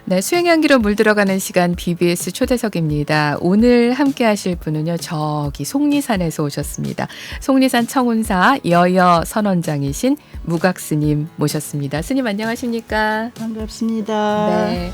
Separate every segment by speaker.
Speaker 1: 네, 수행향기로 물들어가는 시간 BBS 초대석입니다. 오늘 함께 하실 분은요. 저기 속리산에서 오셨습니다. 속리산 청운사 여여 선원장이신 무각스님 모셨습니다. 스님 안녕하십니까?
Speaker 2: 반갑습니다.
Speaker 1: 네.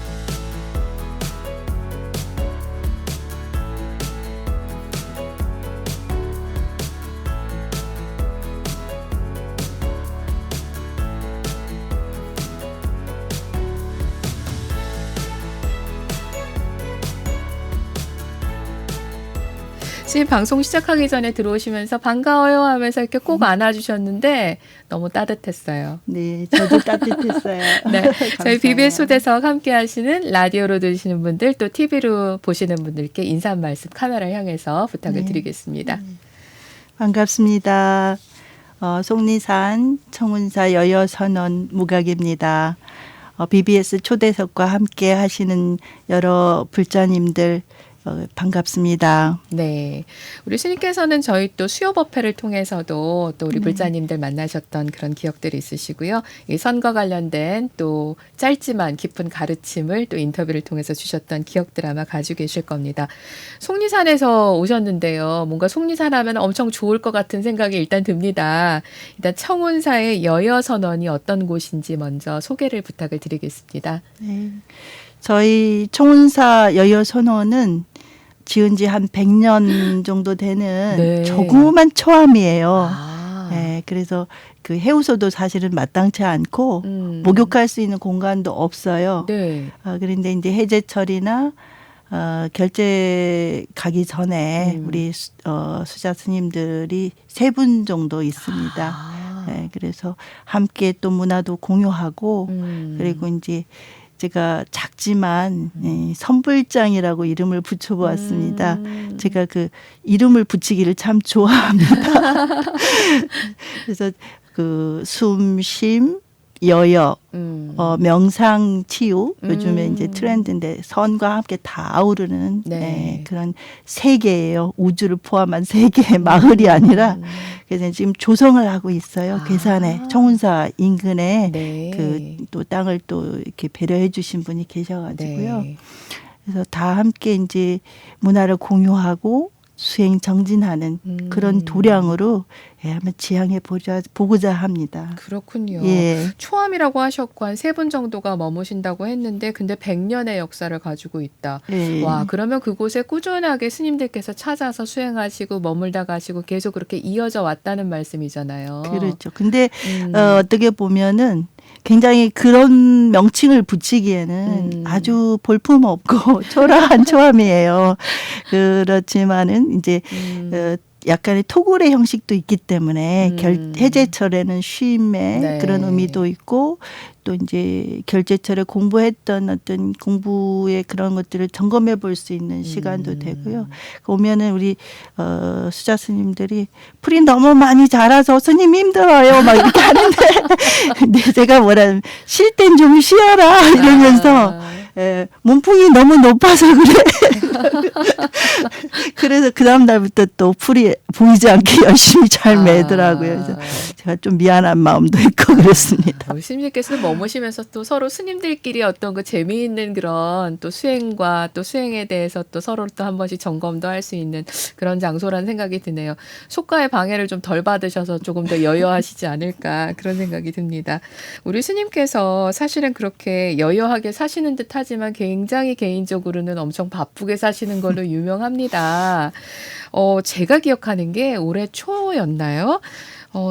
Speaker 1: 스님 방송 시작하기 전에 들어오시면서 반가워요 하면서 이렇게 꼭 안아주셨는데 너무 따뜻했어요.
Speaker 2: 네, 저도 따뜻했어요.
Speaker 1: 네, 저희
Speaker 2: 감사해요.
Speaker 1: BBS 초대석 함께 하시는 라디오로 들으시는 분들 또 TV로 보시는 분들께 인사 한 말씀 카메라 향해서 부탁을
Speaker 2: 네.
Speaker 1: 드리겠습니다.
Speaker 2: 반갑습니다. 속리산 청운사 여여선원 무각입니다. BBS 초대석과 함께 하시는 여러 불자님들 반갑습니다.
Speaker 1: 네, 우리 스님께서는 저희 또 수요법회를 통해서도 또 우리 불자님들 만나셨던 그런 기억들이 있으시고요. 이 선과 관련된 또 짧지만 깊은 가르침을 또 인터뷰를 통해서 주셨던 기억들 아마 가지고 계실 겁니다. 속리산에서 오셨는데요. 뭔가 속리산 하면 엄청 좋을 것 같은 생각이 일단 듭니다. 일단 청운사의 여여선원이 어떤 곳인지 먼저 소개를 부탁을 드리겠습니다.
Speaker 2: 네. 저희 청운사 여여선원은 지은 지 한 100년 정도 되는
Speaker 1: 네.
Speaker 2: 조그만 초암이에요.
Speaker 1: 아,
Speaker 2: 네, 그래서 그 해우소도 사실은 마땅치 않고 목욕할 수 있는 공간도 없어요.
Speaker 1: 네.
Speaker 2: 그런데 이제 해제철이나 결제 가기 전에 우리 수자 스님들이 3분 정도 있습니다.
Speaker 1: 아,
Speaker 2: 네, 그래서 함께 또 문화도 공유하고 그리고 이제 제가 작지만 선불장이라고 이름을 붙여보았습니다. 제가 그 이름을 붙이기를 참 좋아합니다. 그래서 그 숨쉼, 여여, 명상, 치유 요즘에 이제 트렌드인데 선과 함께 다 아우르는
Speaker 1: 네.
Speaker 2: 그런 세계예요. 우주를 포함한 세계의 마을이 아니라 그래서 지금 조성을 하고 있어요.
Speaker 1: 아.
Speaker 2: 괴산에 청운사 인근에
Speaker 1: 네.
Speaker 2: 그 또 땅을 또 이렇게 배려해 주신 분이 계셔가지고요.
Speaker 1: 네.
Speaker 2: 그래서 다 함께 이제 문화를 공유하고 수행 정진하는 그런 도량으로 한번 지향해 보고자 합니다.
Speaker 1: 그렇군요.
Speaker 2: 예.
Speaker 1: 초암이라고 하셨고 한 3분 정도가 머무신다고 했는데 근데 100년의 역사를 가지고 있다.
Speaker 2: 예.
Speaker 1: 와, 그러면 그곳에 꾸준하게 스님들께서 찾아서 수행하시고 머물다 가시고 계속 그렇게 이어져 왔다는 말씀이잖아요.
Speaker 2: 그렇죠. 근데 어떻게 보면은 굉장히 그런 명칭을 붙이기에는 아주 볼품없고 초라한 초암이에요. 그렇지만은 이제 약간의 토굴의 형식도 있기 때문에 해제철에는 쉼의
Speaker 1: 네.
Speaker 2: 그런 의미도 있고 또 이제 결제철에 공부했던 어떤 공부의 그런 것들을 점검해 볼 수 있는 시간도 되고요. 오면은 우리 수자 스님들이 풀이 너무 많이 자라서 스님 힘들어요 막 이렇게 하는데 근데 제가 뭐라면 쉴 땐 좀 쉬어라 이러면서 문풍이 너무 높아서 그래. 그래서 그 다음 날부터 또 풀이 보이지 않게 열심히 잘 매더라고요. 그래서 제가 좀 미안한 마음도 있고 그렇습니다.
Speaker 1: 우리 스님들께서는 머무시면서 또 서로 스님들끼리 어떤 그 재미있는 그런 또 수행과 또 수행에 대해서 또 서로 또 한 번씩 점검도 할 수 있는 그런 장소라는 생각이 드네요. 속가의 방해를 좀 덜 받으셔서 조금 더 여여하시지 않을까 그런 생각이 듭니다. 우리 스님께서 사실은 그렇게 여여하게 사시는 듯 하지만 굉장히 개인적으로는 엄청 바쁘게 사시는 걸로 유명합니다. 제가 기억하는 게 올해 초였나요?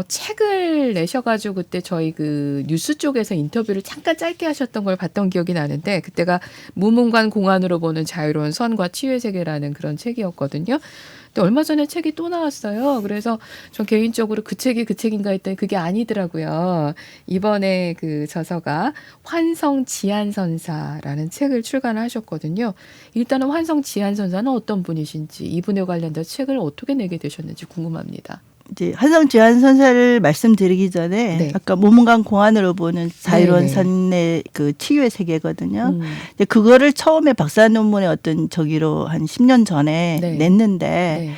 Speaker 1: 책을 내셔가지고 그때 저희 그 뉴스 쪽에서 인터뷰를 잠깐 짧게 하셨던 걸 봤던 기억이 나는데 그때가 무문관 공안으로 보는 자유로운 선과 치유의 세계라는 그런 책이었거든요. 근데 얼마 전에 책이 또 나왔어요. 그래서 전 개인적으로 그 책이 그 책인가 했더니 그게 아니더라고요. 이번에 그 저서가 환성지안선사라는 책을 출간을 하셨거든요. 일단은 환성지안선사는 어떤 분이신지 이분에 관련된 책을 어떻게 내게 되셨는지 궁금합니다.
Speaker 2: 이제 한성지안선사를 말씀드리기 전에
Speaker 1: 네.
Speaker 2: 아까 모문관 공안으로 보는 자유로운
Speaker 1: 네네.
Speaker 2: 선의 그 치유의 세계거든요. 근데 그거를 처음에 박사 논문의 어떤 저기로 한 10년 전에
Speaker 1: 네.
Speaker 2: 냈는데
Speaker 1: 네.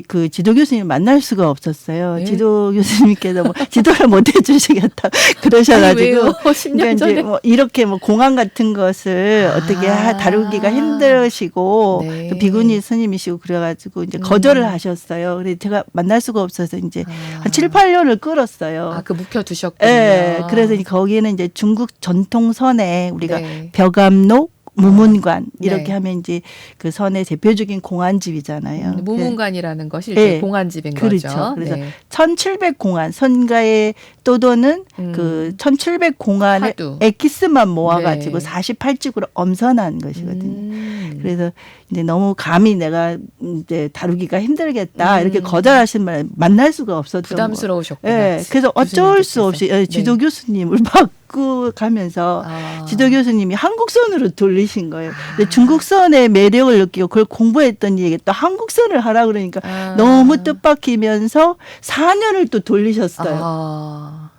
Speaker 2: 그 지도 교수님 만날 수가 없었어요.
Speaker 1: 네.
Speaker 2: 지도 교수님께서 뭐 지도를 못 해주시겠다 그러셔가지고
Speaker 1: 아니, 왜요? 10년
Speaker 2: 그러니까
Speaker 1: 전에.
Speaker 2: 이제 뭐 이렇게 뭐 공안 같은 것을 어떻게 다루기가 힘드시고
Speaker 1: 네.
Speaker 2: 또 비구니 스님이시고 그래가지고 이제 거절을 하셨어요. 그래서 제가 만날 수가 없어서 이제 한 7, 8년을 끌었어요.
Speaker 1: 아, 그 묵혀두셨군요.
Speaker 2: 예, 그래서 거기에는 이제 중국 전통 선에 우리가
Speaker 1: 네.
Speaker 2: 벽암록, 무문관 이렇게
Speaker 1: 네.
Speaker 2: 하면 이제 그 선의 대표적인 공안집이잖아요.
Speaker 1: 무문관이라는 것이
Speaker 2: 네.
Speaker 1: 이렇게 공안집인
Speaker 2: 그렇죠.
Speaker 1: 거죠.
Speaker 2: 그래서
Speaker 1: 네.
Speaker 2: 1700공안 선가에 떠도는 그 1700공안을
Speaker 1: 화두.
Speaker 2: 엑기스만 모아가지고
Speaker 1: 네.
Speaker 2: 48집으로 엄선한 것이거든요. 그래서 이제 너무 감히 내가 이제 다루기가 힘들겠다 이렇게 거절하신 말 만날 수가 없었던
Speaker 1: 부담스러우셨구나.
Speaker 2: 예, 그래서 어쩔 수 없이
Speaker 1: 교수님께서.
Speaker 2: 지도 교수님을 바꾸가면서
Speaker 1: 아.
Speaker 2: 지도 교수님이 한국선으로 돌리신 거예요. 근데 중국선의 매력을 느끼고 그걸 공부했더니 이게 또 한국선을 하라 그러니까
Speaker 1: 아.
Speaker 2: 너무 뜻밖이면서 4년을 또 돌리셨어요.
Speaker 1: 아.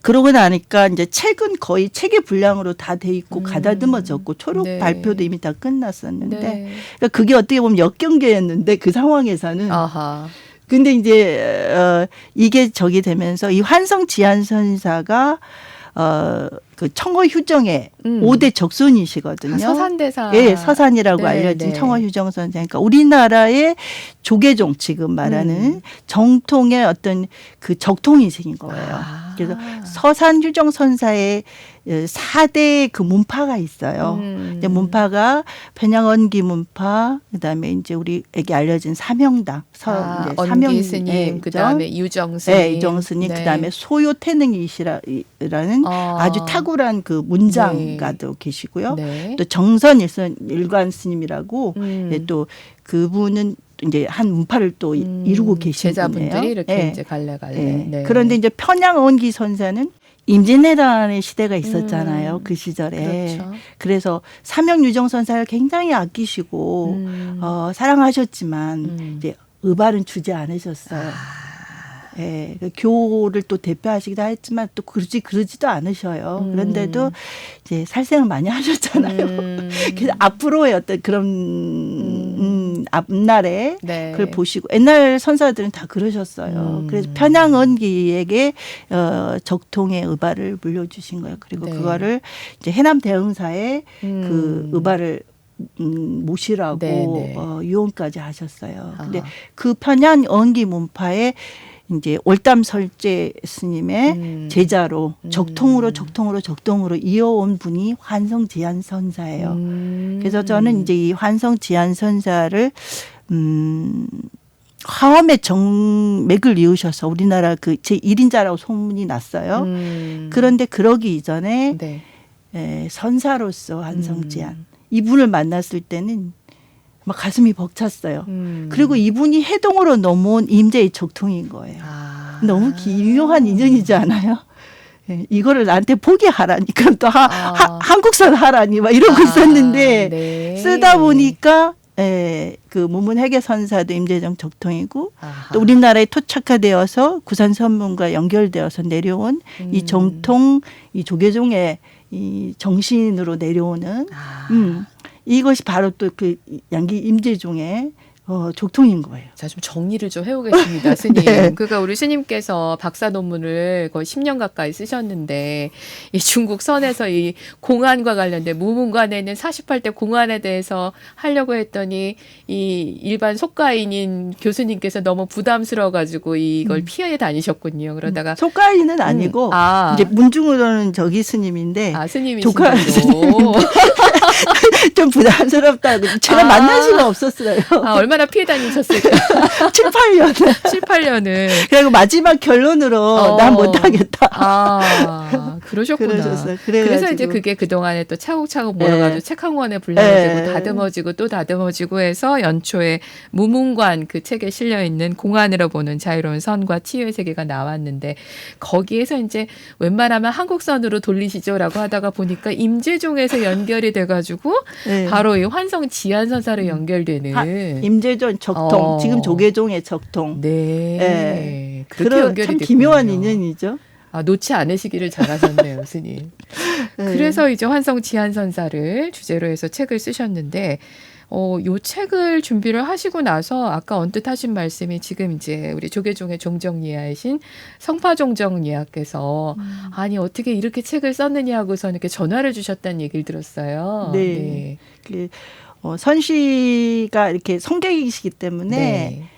Speaker 2: 그러고 나니까 이제 책은 거의 책의 분량으로 다 돼 있고 가다듬어졌고 초록
Speaker 1: 네.
Speaker 2: 발표도 이미 다 끝났었는데
Speaker 1: 네.
Speaker 2: 그러니까 그게 어떻게 보면 역경계였는데 그 상황에서는
Speaker 1: 아하.
Speaker 2: 근데 이제 이게 저기 되면서 이 환성 지한선사가 그 청어 휴정의 5대 적손이시거든요.
Speaker 1: 아, 서산대사.
Speaker 2: 예, 서산이라고
Speaker 1: 네,
Speaker 2: 알려진
Speaker 1: 네.
Speaker 2: 청어 휴정 선사. 그러니까 우리나라의 조계종 지금 말하는 정통의 어떤 그 적통인생인 거예요.
Speaker 1: 아.
Speaker 2: 그래서 서산 휴정 선사의 4대 그 문파가 있어요. 이제 문파가 편양언기 문파, 그다음에 이제 우리에게 알려진 삼형당, 이제
Speaker 1: 언기 스님, 그다음에 유정 스님,
Speaker 2: 네, 유정 스님, 그다음에 소요태능이시라는 아주 탁월한 그 문장가도 계시고요.
Speaker 1: 네.
Speaker 2: 또 정선 일관 스님이라고 또 그분은 이제 한 문파를 또 이루고 계신
Speaker 1: 제자분들이
Speaker 2: 분이에요.
Speaker 1: 이렇게
Speaker 2: 네.
Speaker 1: 이제 갈래갈래.
Speaker 2: 네.
Speaker 1: 네.
Speaker 2: 그런데 이제 편양언기 선사는 임진왜란의 시대가 있었잖아요. 그 시절에.
Speaker 1: 그렇죠.
Speaker 2: 그래서 삼형유정 선사를 굉장히 아끼시고 사랑하셨지만 이제 의발은 주지 않으셨어요. 예, 그 교를 또 대표하시기도 했지만 또 그러지도 않으셔요. 그런데도 이제 살생을 많이 하셨잖아요. 그래서 앞으로의 어떤 그런 앞날에
Speaker 1: 네.
Speaker 2: 그걸 보시고 옛날 선사들은 다 그러셨어요. 그래서 편양언기에게 적통의 의발을 물려주신 거예요. 그리고
Speaker 1: 네.
Speaker 2: 그거를 이제 해남 대흥사에 그 의발을 모시라고
Speaker 1: 네, 네.
Speaker 2: 유언까지 하셨어요. 근데 그 편양언기 문파에 이제 올담설제 스님의 제자로 적통으로 이어온 분이 환성지한선사예요. 그래서 저는 이제 이 환성지한선사를 화엄의 정맥을 이으셔서 우리나라 그 제1인자라고 소문이 났어요. 그런데 그러기 이전에
Speaker 1: 네.
Speaker 2: 선사로서 환성지한 이분을 만났을 때는 막 가슴이 벅찼어요. 그리고 이분이 해동으로 넘어온 임재의 적통인 거예요.
Speaker 1: 아.
Speaker 2: 너무 기묘한 인연이지 않아요? 예, 이거를 나한테 포기하라니 그럼 또 한국선 하라니 막 이러고 있었는데
Speaker 1: 네.
Speaker 2: 쓰다 보니까 그 무문회계 선사도 임재정 적통이고
Speaker 1: 아하.
Speaker 2: 또 우리나라에 토착화되어서 구산 선문과 연결되어서 내려온 이 정통 이 조계종의 이 정신으로 내려오는 이것이 바로 또 그 양기 임재종의 족통인 거예요.
Speaker 1: 자, 좀 정리를 좀 해오겠습니다, 스님.
Speaker 2: 네.
Speaker 1: 그러니까 우리 스님께서 박사 논문을 거의 10년 가까이 쓰셨는데, 이 중국 선에서 이 공안과 관련된 무문관에는 48대 공안에 대해서 하려고 했더니, 이 일반 속가인인 교수님께서 너무 부담스러워가지고 이걸 피해 다니셨군요. 그러다가.
Speaker 2: 속가인은 아니고, 이제 문중으로는 저기 스님인데,
Speaker 1: 스님이신데도.
Speaker 2: 좀 부담스럽다고. 제가 만날 수가 없었어요.
Speaker 1: 얼마나 피해 다니셨을까?
Speaker 2: 7, 8년.
Speaker 1: 7, 8년을.
Speaker 2: 그리고 마지막 결론으로 난 못하겠다.
Speaker 1: 그러셨구나.
Speaker 2: 그러셨어요.
Speaker 1: 그래서 이제 그게 그동안에 또 차곡차곡 모여가지고 책 한 권에 분량되고 다듬어지고 또 다듬어지고 해서 연초에 무문관 그 책에 실려있는 공안으로 보는 자유로운 선과 치유의 세계가 나왔는데 거기에서 이제 웬만하면 한국선으로 돌리시죠라고 하다가 보니까 임재종에서 연결이 돼가지고 바로 이 환성 지한선사로 연결되는
Speaker 2: 임재종 적통 지금 조계종의 적통.
Speaker 1: 네. 그렇게 연결이
Speaker 2: 참
Speaker 1: 됐군요.
Speaker 2: 기묘한 인연이죠.
Speaker 1: 놓지 않으시기를 잘하셨네요, 스님. 그래서 이제 환성 지한선사를 주제로 해서 책을 쓰셨는데 요 책을 준비를 하시고 나서 아까 언뜻 하신 말씀이 지금 이제 우리 조계종의 종정리하이신 성파종정리하께서 아니 어떻게 이렇게 책을 썼느냐 하고서 이렇게 전화를 주셨다는 얘기를 들었어요.
Speaker 2: 네. 그, 선씨가 이렇게 성객이시기 때문에
Speaker 1: 네.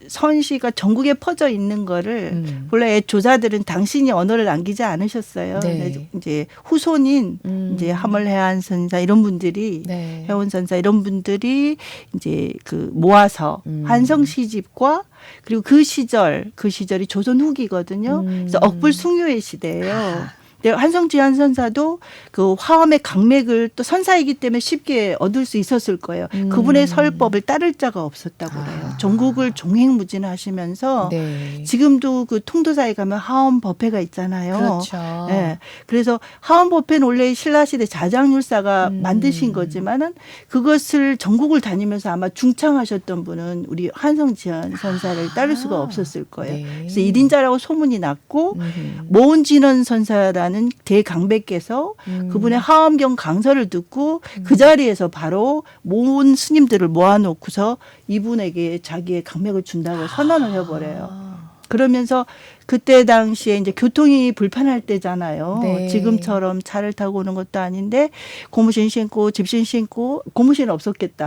Speaker 2: 선씨가 전국에 퍼져 있는 거를 본래 조사들은 당신이 언어를 남기지 않으셨어요.
Speaker 1: 네.
Speaker 2: 근데 이제 후손인 이제 하물해안 선사 이런 분들이
Speaker 1: 네.
Speaker 2: 해온 선사 이런 분들이 이제 그 모아서 한성 시집과 그리고 그 시절이 조선 후기거든요. 그래서 억불숭유의 시대예요. 근데 한성지한 선사도 그 화엄의 강맥을 또 선사이기 때문에 쉽게 얻을 수 있었을 거예요. 그분의 설법을 따를 자가 없었다고 그래요. 전국을 종횡무진하시면서
Speaker 1: 네.
Speaker 2: 지금도 그 통도사에 가면 하엄 법회가 있잖아요.
Speaker 1: 그렇죠.
Speaker 2: 네. 그래서 하엄 법회는 원래 신라시대 자장율사가 만드신 거지만은 그것을 전국을 다니면서 아마 중창하셨던 분은 우리 한성지한 선사를 따를 수가 없었을 거예요.
Speaker 1: 네.
Speaker 2: 그래서 1인자라고 소문이 났고 모은진원 선사라는 대강백께서 그분의 하엄경 강서를 듣고 그 자리에서 바로 모은 스님들을 모아놓고서 이분에게 자기의 강맥을 준다고 선언을 해버려요. 그러면서 그때 당시에 이제 교통이 불편할 때잖아요.
Speaker 1: 네.
Speaker 2: 지금처럼 차를 타고 오는 것도 아닌데 고무신 신고 집신 신고 고무신은 없었겠다.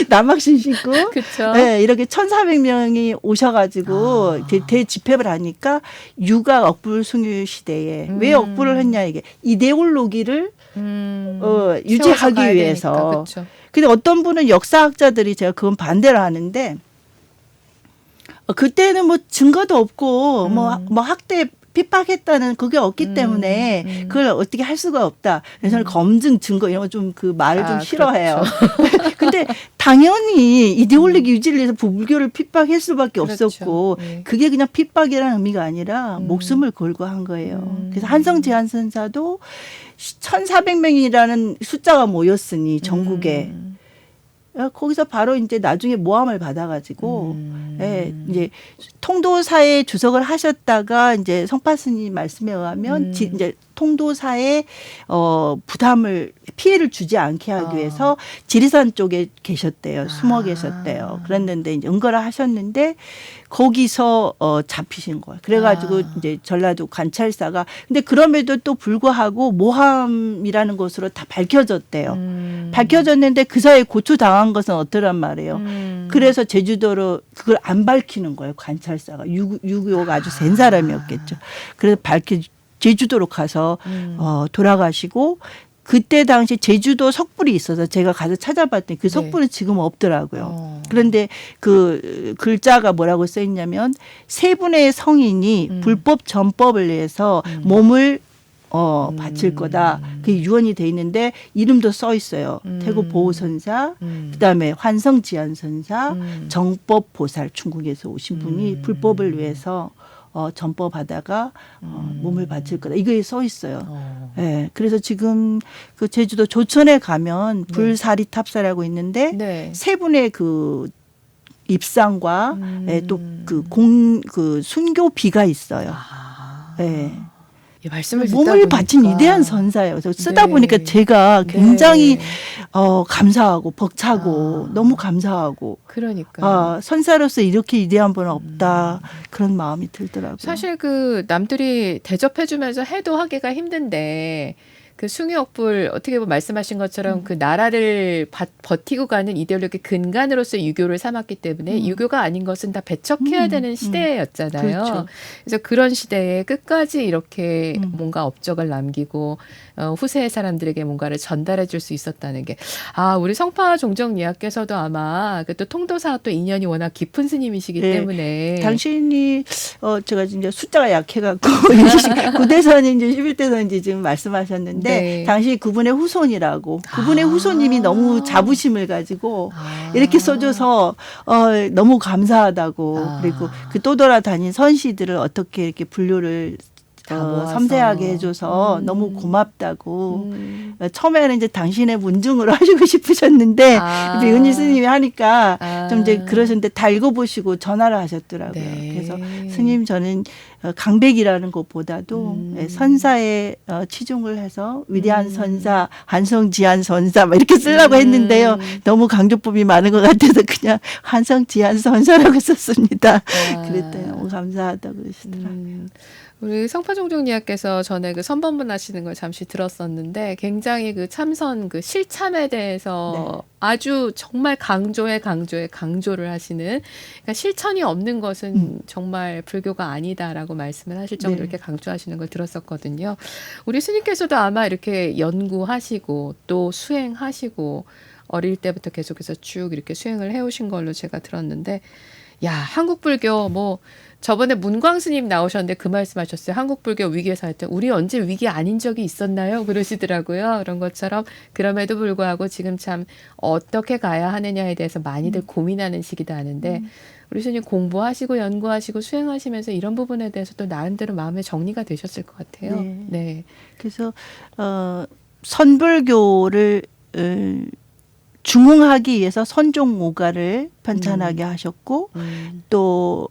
Speaker 2: 남학신 신고
Speaker 1: 그렇죠.
Speaker 2: 네, 이렇게 1,400명이 오셔가지고 대집회를 하니까 육아 억불숭유 시대에 왜 억불을 했냐 이게 이데올로기를 유지하기 위해서.
Speaker 1: 그렇죠.
Speaker 2: 근데 어떤 분은 역사학자들이 제가 그건 반대를 하는데 그때는 뭐 증거도 없고 뭐 학대 핍박했다는 그게 없기 때문에 그걸 어떻게 할 수가 없다. 그래서 저는 검증 증거 이런 거 좀 그 말을 좀 싫어해요.
Speaker 1: 그렇죠.
Speaker 2: 근데 당연히 이데올로기 유지를 위해서 불교를 핍박할 수밖에
Speaker 1: 그렇죠.
Speaker 2: 없었고
Speaker 1: 네.
Speaker 2: 그게 그냥 핍박이라는 의미가 아니라 목숨을 걸고 한 거예요. 그래서 한성제한 선사도 1,400명이라는 숫자가 모였으니 전국에 거기서 바로 이제 나중에 모함을 받아가지고 예, 이제 통도사에 주석을 하셨다가 이제 성파스님 말씀에 의하면 이제 통도사에 부담을 피해를 주지 않게 하기 위해서 지리산 쪽에 계셨대요. 숨어 계셨대요. 그랬는데 이제 응거를 하셨는데 거기서 잡히신 거예요. 그래가지고 이제 전라도 관찰사가 근데 그럼에도 또 불구하고 모함이라는 것으로 다 밝혀졌대요. 밝혀졌는데 그 사이에 고초당한 것은 어떠란 말이에요. 그래서 제주도로 그걸 안 밝히는 거예요. 관찰사가 6.25가 아주 센 사람이었겠죠. 그래서 제주도로 가서 돌아가시고 그때 당시 제주도 석불이 있어서 제가 가서 찾아봤더니 그 석불은 지금 없더라고요. 그런데 그 글자가 뭐라고 써 있냐면 세 분의 성인이 불법 전법을 위해서 몸을 바칠 거다. 그게 유언이 돼 있는데 이름도 써 있어요. 태고 보호선사, 그다음에 환성지안선사, 정법보살 중국에서 오신 분이 불법을 위해서 전법하다가 몸을 바칠 거다. 이거에 써 있어요. 네, 그래서 지금 그 제주도 조천에 가면 불사리 탑사라고 있는데
Speaker 1: 네.
Speaker 2: 세 분의 그 입상과 또 그 순교비가 있어요. 네.
Speaker 1: 이 말씀을
Speaker 2: 몸을
Speaker 1: 듣다
Speaker 2: 바친
Speaker 1: 보니까.
Speaker 2: 위대한 선사예요. 그래서 쓰다
Speaker 1: 네.
Speaker 2: 보니까 제가 굉장히
Speaker 1: 네.
Speaker 2: 감사하고 벅차고 너무 감사하고
Speaker 1: 그러니까.
Speaker 2: 선사로서 이렇게 위대한 분은 없다 그런 마음이 들더라고요.
Speaker 1: 사실 그 남들이 대접해주면서 해도 하기가 힘든데 그 숭유억불 어떻게 보면 말씀하신 것처럼 그 나라를 버티고 가는 이데올로기 근간으로서 유교를 삼았기 때문에 유교가 아닌 것은 다 배척해야 되는 시대였잖아요.
Speaker 2: 그렇죠.
Speaker 1: 그래서 그런 시대에 끝까지 이렇게 뭔가 업적을 남기고 후세의 사람들에게 뭔가를 전달해 줄 수 있었다는 게 우리 성파 종정리하께서도 아마 그 또 통도사 또 인연이 워낙 깊은 스님이시기
Speaker 2: 네.
Speaker 1: 때문에
Speaker 2: 당신이 제가 이제 숫자가 약해갖고 9대선 이제 11대선 이제 지금 말씀하셨는데
Speaker 1: 네.
Speaker 2: 당시 그분의 후손이라고 그분의 후손님이 너무 자부심을 가지고 이렇게 써줘서 너무 감사하다고 그리고 그 떠돌아다닌 선시들을 어떻게 이렇게 분류를
Speaker 1: 다 모아서.
Speaker 2: 섬세하게 해줘서 너무 고맙다고.
Speaker 1: 음.
Speaker 2: 처음에는 이제 당신의 문중으로 하시고 싶으셨는데
Speaker 1: 아.
Speaker 2: 이제 은희 스님이 하니까
Speaker 1: 아.
Speaker 2: 좀 이제 그러셨는데 다 읽어보시고 전화를 하셨더라고요.
Speaker 1: 네.
Speaker 2: 그래서 스님 저는 강백이라는 것보다도 선사에 치중을 해서 위대한 선사, 한성지한 선사 막 이렇게 쓰려고 했는데요. 너무 강조법이 많은 것 같아서 그냥 한성지한 선사라고 썼습니다.
Speaker 1: 아.
Speaker 2: 그랬더니 너무 감사하다고 그러시더라고요.
Speaker 1: 우리 성파종종리학께서 전에 그 선번분 하시는 걸 잠시 들었었는데 굉장히 그 참선 그 실참에 대해서 아주 정말 강조를 하시는, 그러니까 실천이 없는 것은 정말 불교가 아니다라고 말씀을 하실 정도로
Speaker 2: 네.
Speaker 1: 이렇게 강조하시는 걸 들었었거든요. 우리 스님께서도 아마 이렇게 연구하시고 또 수행하시고 어릴 때부터 계속해서 쭉 이렇게 수행을 해오신 걸로 제가 들었는데, 야, 한국 불교 뭐 저번에 문광 스님 나오셨는데 그 말씀하셨어요. 한국 불교 위기에서 할 때 우리 언제 위기 아닌 적이 있었나요? 그러시더라고요. 그런 것처럼 그럼에도 불구하고 지금 참 어떻게 가야 하느냐에 대해서 많이들 고민하는 시기다 하는데 우리 스님 공부하시고 연구하시고 수행하시면서 이런 부분에 대해서 또 나름대로 마음의 정리가 되셨을 것 같아요.
Speaker 2: 네.
Speaker 1: 네.
Speaker 2: 그래서 선불교를 중흥하기 위해서 선종오가를 편찬하게 하셨고 또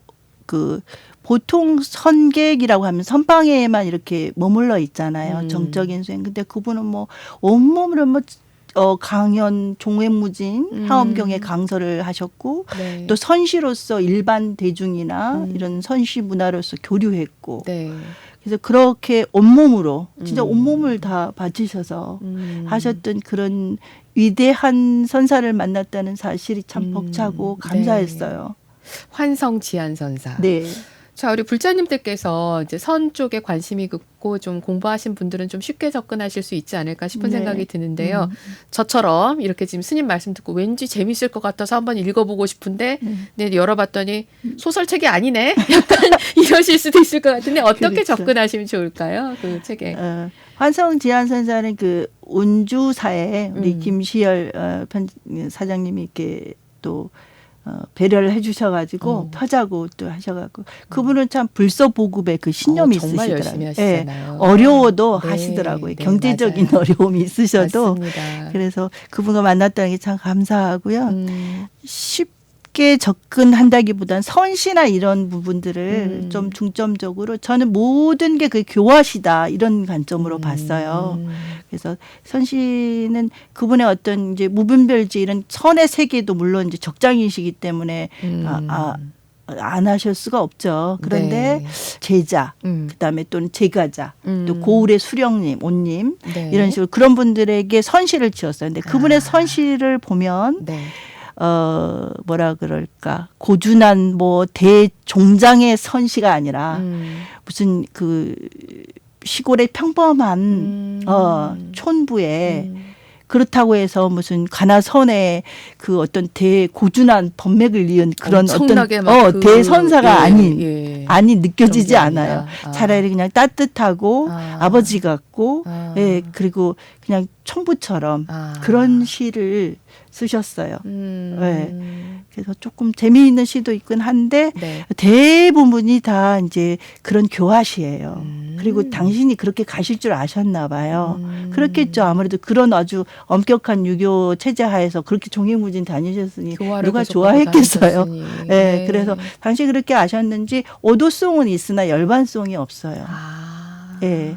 Speaker 2: 그 보통 선객이라고 하면 선방에만 이렇게 머물러 있잖아요. 정적인 수행. 근데 그분은 뭐 온몸으로 뭐 강연 종회무진 하엄경에 강설을 하셨고
Speaker 1: 네.
Speaker 2: 또 선시로서 일반 대중이나 이런 선시 문화로서 교류했고
Speaker 1: 네.
Speaker 2: 그래서 그렇게 온몸으로 진짜 온몸을 다 바치셔서 하셨던 그런 위대한 선사를 만났다는 사실이 참 벅차고 감사했어요.
Speaker 1: 환성지안선사.
Speaker 2: 네.
Speaker 1: 자, 우리 불자님들께서 이제 선 쪽에 관심이 있고 좀 공부하신 분들은 좀 쉽게 접근하실 수 있지 않을까 싶은
Speaker 2: 네.
Speaker 1: 생각이 드는데요. 저처럼 이렇게 지금 스님 말씀 듣고 왠지 재밌을 것 같아서 한번 읽어보고 싶은데 근데 열어봤더니 소설책이 아니네. 약간 이러실 수도 있을 것 같은데 어떻게
Speaker 2: 그렇죠.
Speaker 1: 접근하시면 좋을까요? 그 책에.
Speaker 2: 환성지안선사는 그 운주사에 우리 김시열 사장님이 이렇게 또 배려를 해주셔가지고 펴자고 또 하셔가지고 그분은 참 불서보급의 그 신념이
Speaker 1: 정말
Speaker 2: 있으시더라고요.
Speaker 1: 열심히 하시잖아요.
Speaker 2: 어려워도
Speaker 1: 네,
Speaker 2: 하시더라고요.
Speaker 1: 네,
Speaker 2: 경제적인
Speaker 1: 맞아요.
Speaker 2: 어려움이 있으셔도.
Speaker 1: 맞습니다.
Speaker 2: 그래서 그분과 만났다는 게 참 감사하고요. 쉽게 접근한다기보다는 선시나 이런 부분들을 좀 중점적으로 저는 모든 게 그 교화시다 이런 관점으로 봤어요. 그래서 선시는 그분의 어떤 이제 무분별지 이런 선의 세계도 물론 이제 적장이시기 때문에 안 하실 수가 없죠. 그런데
Speaker 1: 네.
Speaker 2: 제자, 그다음에 또는 제가자, 또 고을의 수령님, 온님
Speaker 1: 네.
Speaker 2: 이런 식으로 그런 분들에게 선시를 지었어요. 근데 그분의 선시를 보면
Speaker 1: 네.
Speaker 2: 뭐라 그럴까 고준한 뭐 대종장의 선시가 아니라 무슨 그 시골의 평범한 촌부에 그렇다고 해서 무슨 가나선의 그 어떤 대고준한 법맥을 이은 그런
Speaker 1: 엄청나게
Speaker 2: 어떤
Speaker 1: 막 그,
Speaker 2: 대선사가
Speaker 1: 예.
Speaker 2: 아니 느껴지지
Speaker 1: 그런 게 아니라.
Speaker 2: 않아요. 차라리 그냥 따뜻하고 아버지 같고 예, 그리고 그냥 청부처럼 그런 시를 쓰셨어요. 네. 그래서 조금 재미있는 시도 있긴 한데
Speaker 1: 네.
Speaker 2: 대부분이 다 이제 그런 교화시예요. 그리고 당신이 그렇게 가실 줄 아셨나 봐요. 그렇겠죠. 아무래도 그런 아주 엄격한 유교 체제 하에서 그렇게 종횡무진 다니셨으니
Speaker 1: 교화를
Speaker 2: 누가
Speaker 1: 계속
Speaker 2: 좋아했겠어요.
Speaker 1: 다니셨으니.
Speaker 2: 네. 그래서 당시 그렇게 아셨는지 오도송은 있으나 열반송이 없어요. 예.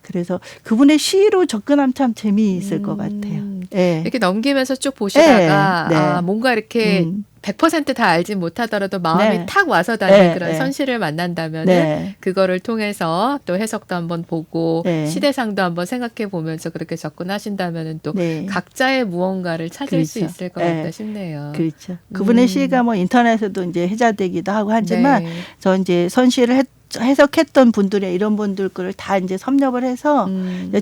Speaker 2: 그래서 그분의 시로 접근하면 참 재미있을 것 같아요. 예.
Speaker 1: 이렇게 넘기면서 쭉 보시다가
Speaker 2: 네.
Speaker 1: 아, 뭔가 이렇게 100% 다 알지 못하더라도 마음이
Speaker 2: 네.
Speaker 1: 탁 와서 닿는
Speaker 2: 네.
Speaker 1: 그런
Speaker 2: 네.
Speaker 1: 선시를 만난다면
Speaker 2: 네.
Speaker 1: 그거를 통해서 또 해석도 한번 보고
Speaker 2: 네.
Speaker 1: 시대상도 한번 생각해 보면서 그렇게 접근하신다면 또
Speaker 2: 네.
Speaker 1: 각자의 무언가를 찾을 수
Speaker 2: 그렇죠.
Speaker 1: 있을 것
Speaker 2: 네.
Speaker 1: 같다 싶네요.
Speaker 2: 그렇죠. 그분의 시가 뭐 인터넷에도 이제 회자되기도 하고 하지만
Speaker 1: 네.
Speaker 2: 저 이제 선시를 해석했던 분들의 이런 분들 거를 다 이제 섭렵을 해서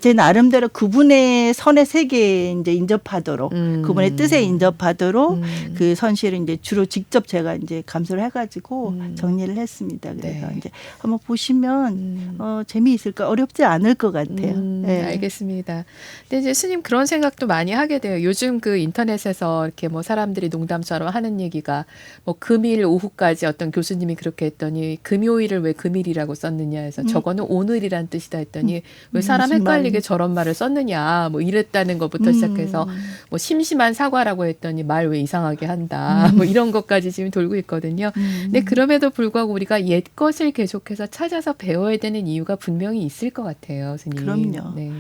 Speaker 2: 제 나름대로 그분의 선의 세계에 이제 인접하도록 그분의 뜻에 인접하도록 그 선시를 이제 주로 직접 제가 이제 감수를 해가지고 정리를 했습니다. 그래서
Speaker 1: 네.
Speaker 2: 이제 한번 보시면 재미있을까 어렵지 않을 것 같아요. 네.
Speaker 1: 알겠습니다. 근데 이제 스님 그런 생각도 많이 하게 돼요. 요즘 그 인터넷에서 이렇게 뭐 사람들이 농담처럼 하는 얘기가 뭐 금일 오후까지 어떤 교수님이 그렇게 했더니 금요일을 왜 금요일 오밀이라고 썼느냐 해서 저거는 오늘이란 뜻이다 했더니 왜 사람
Speaker 2: 무슨
Speaker 1: 헷갈리게
Speaker 2: 말이야?
Speaker 1: 저런 말을 썼느냐 뭐 이랬다는 것부터 시작해서 뭐 심심한 사과라고 했더니 말 왜 이상하게 한다 뭐 이런 것까지 지금 돌고 있거든요. 근데 그럼에도 불구하고 우리가 옛 것을 계속해서 찾아서 배워야 되는 이유가 분명히 있을 것 같아요, 스님.
Speaker 2: 그럼요.
Speaker 1: 네.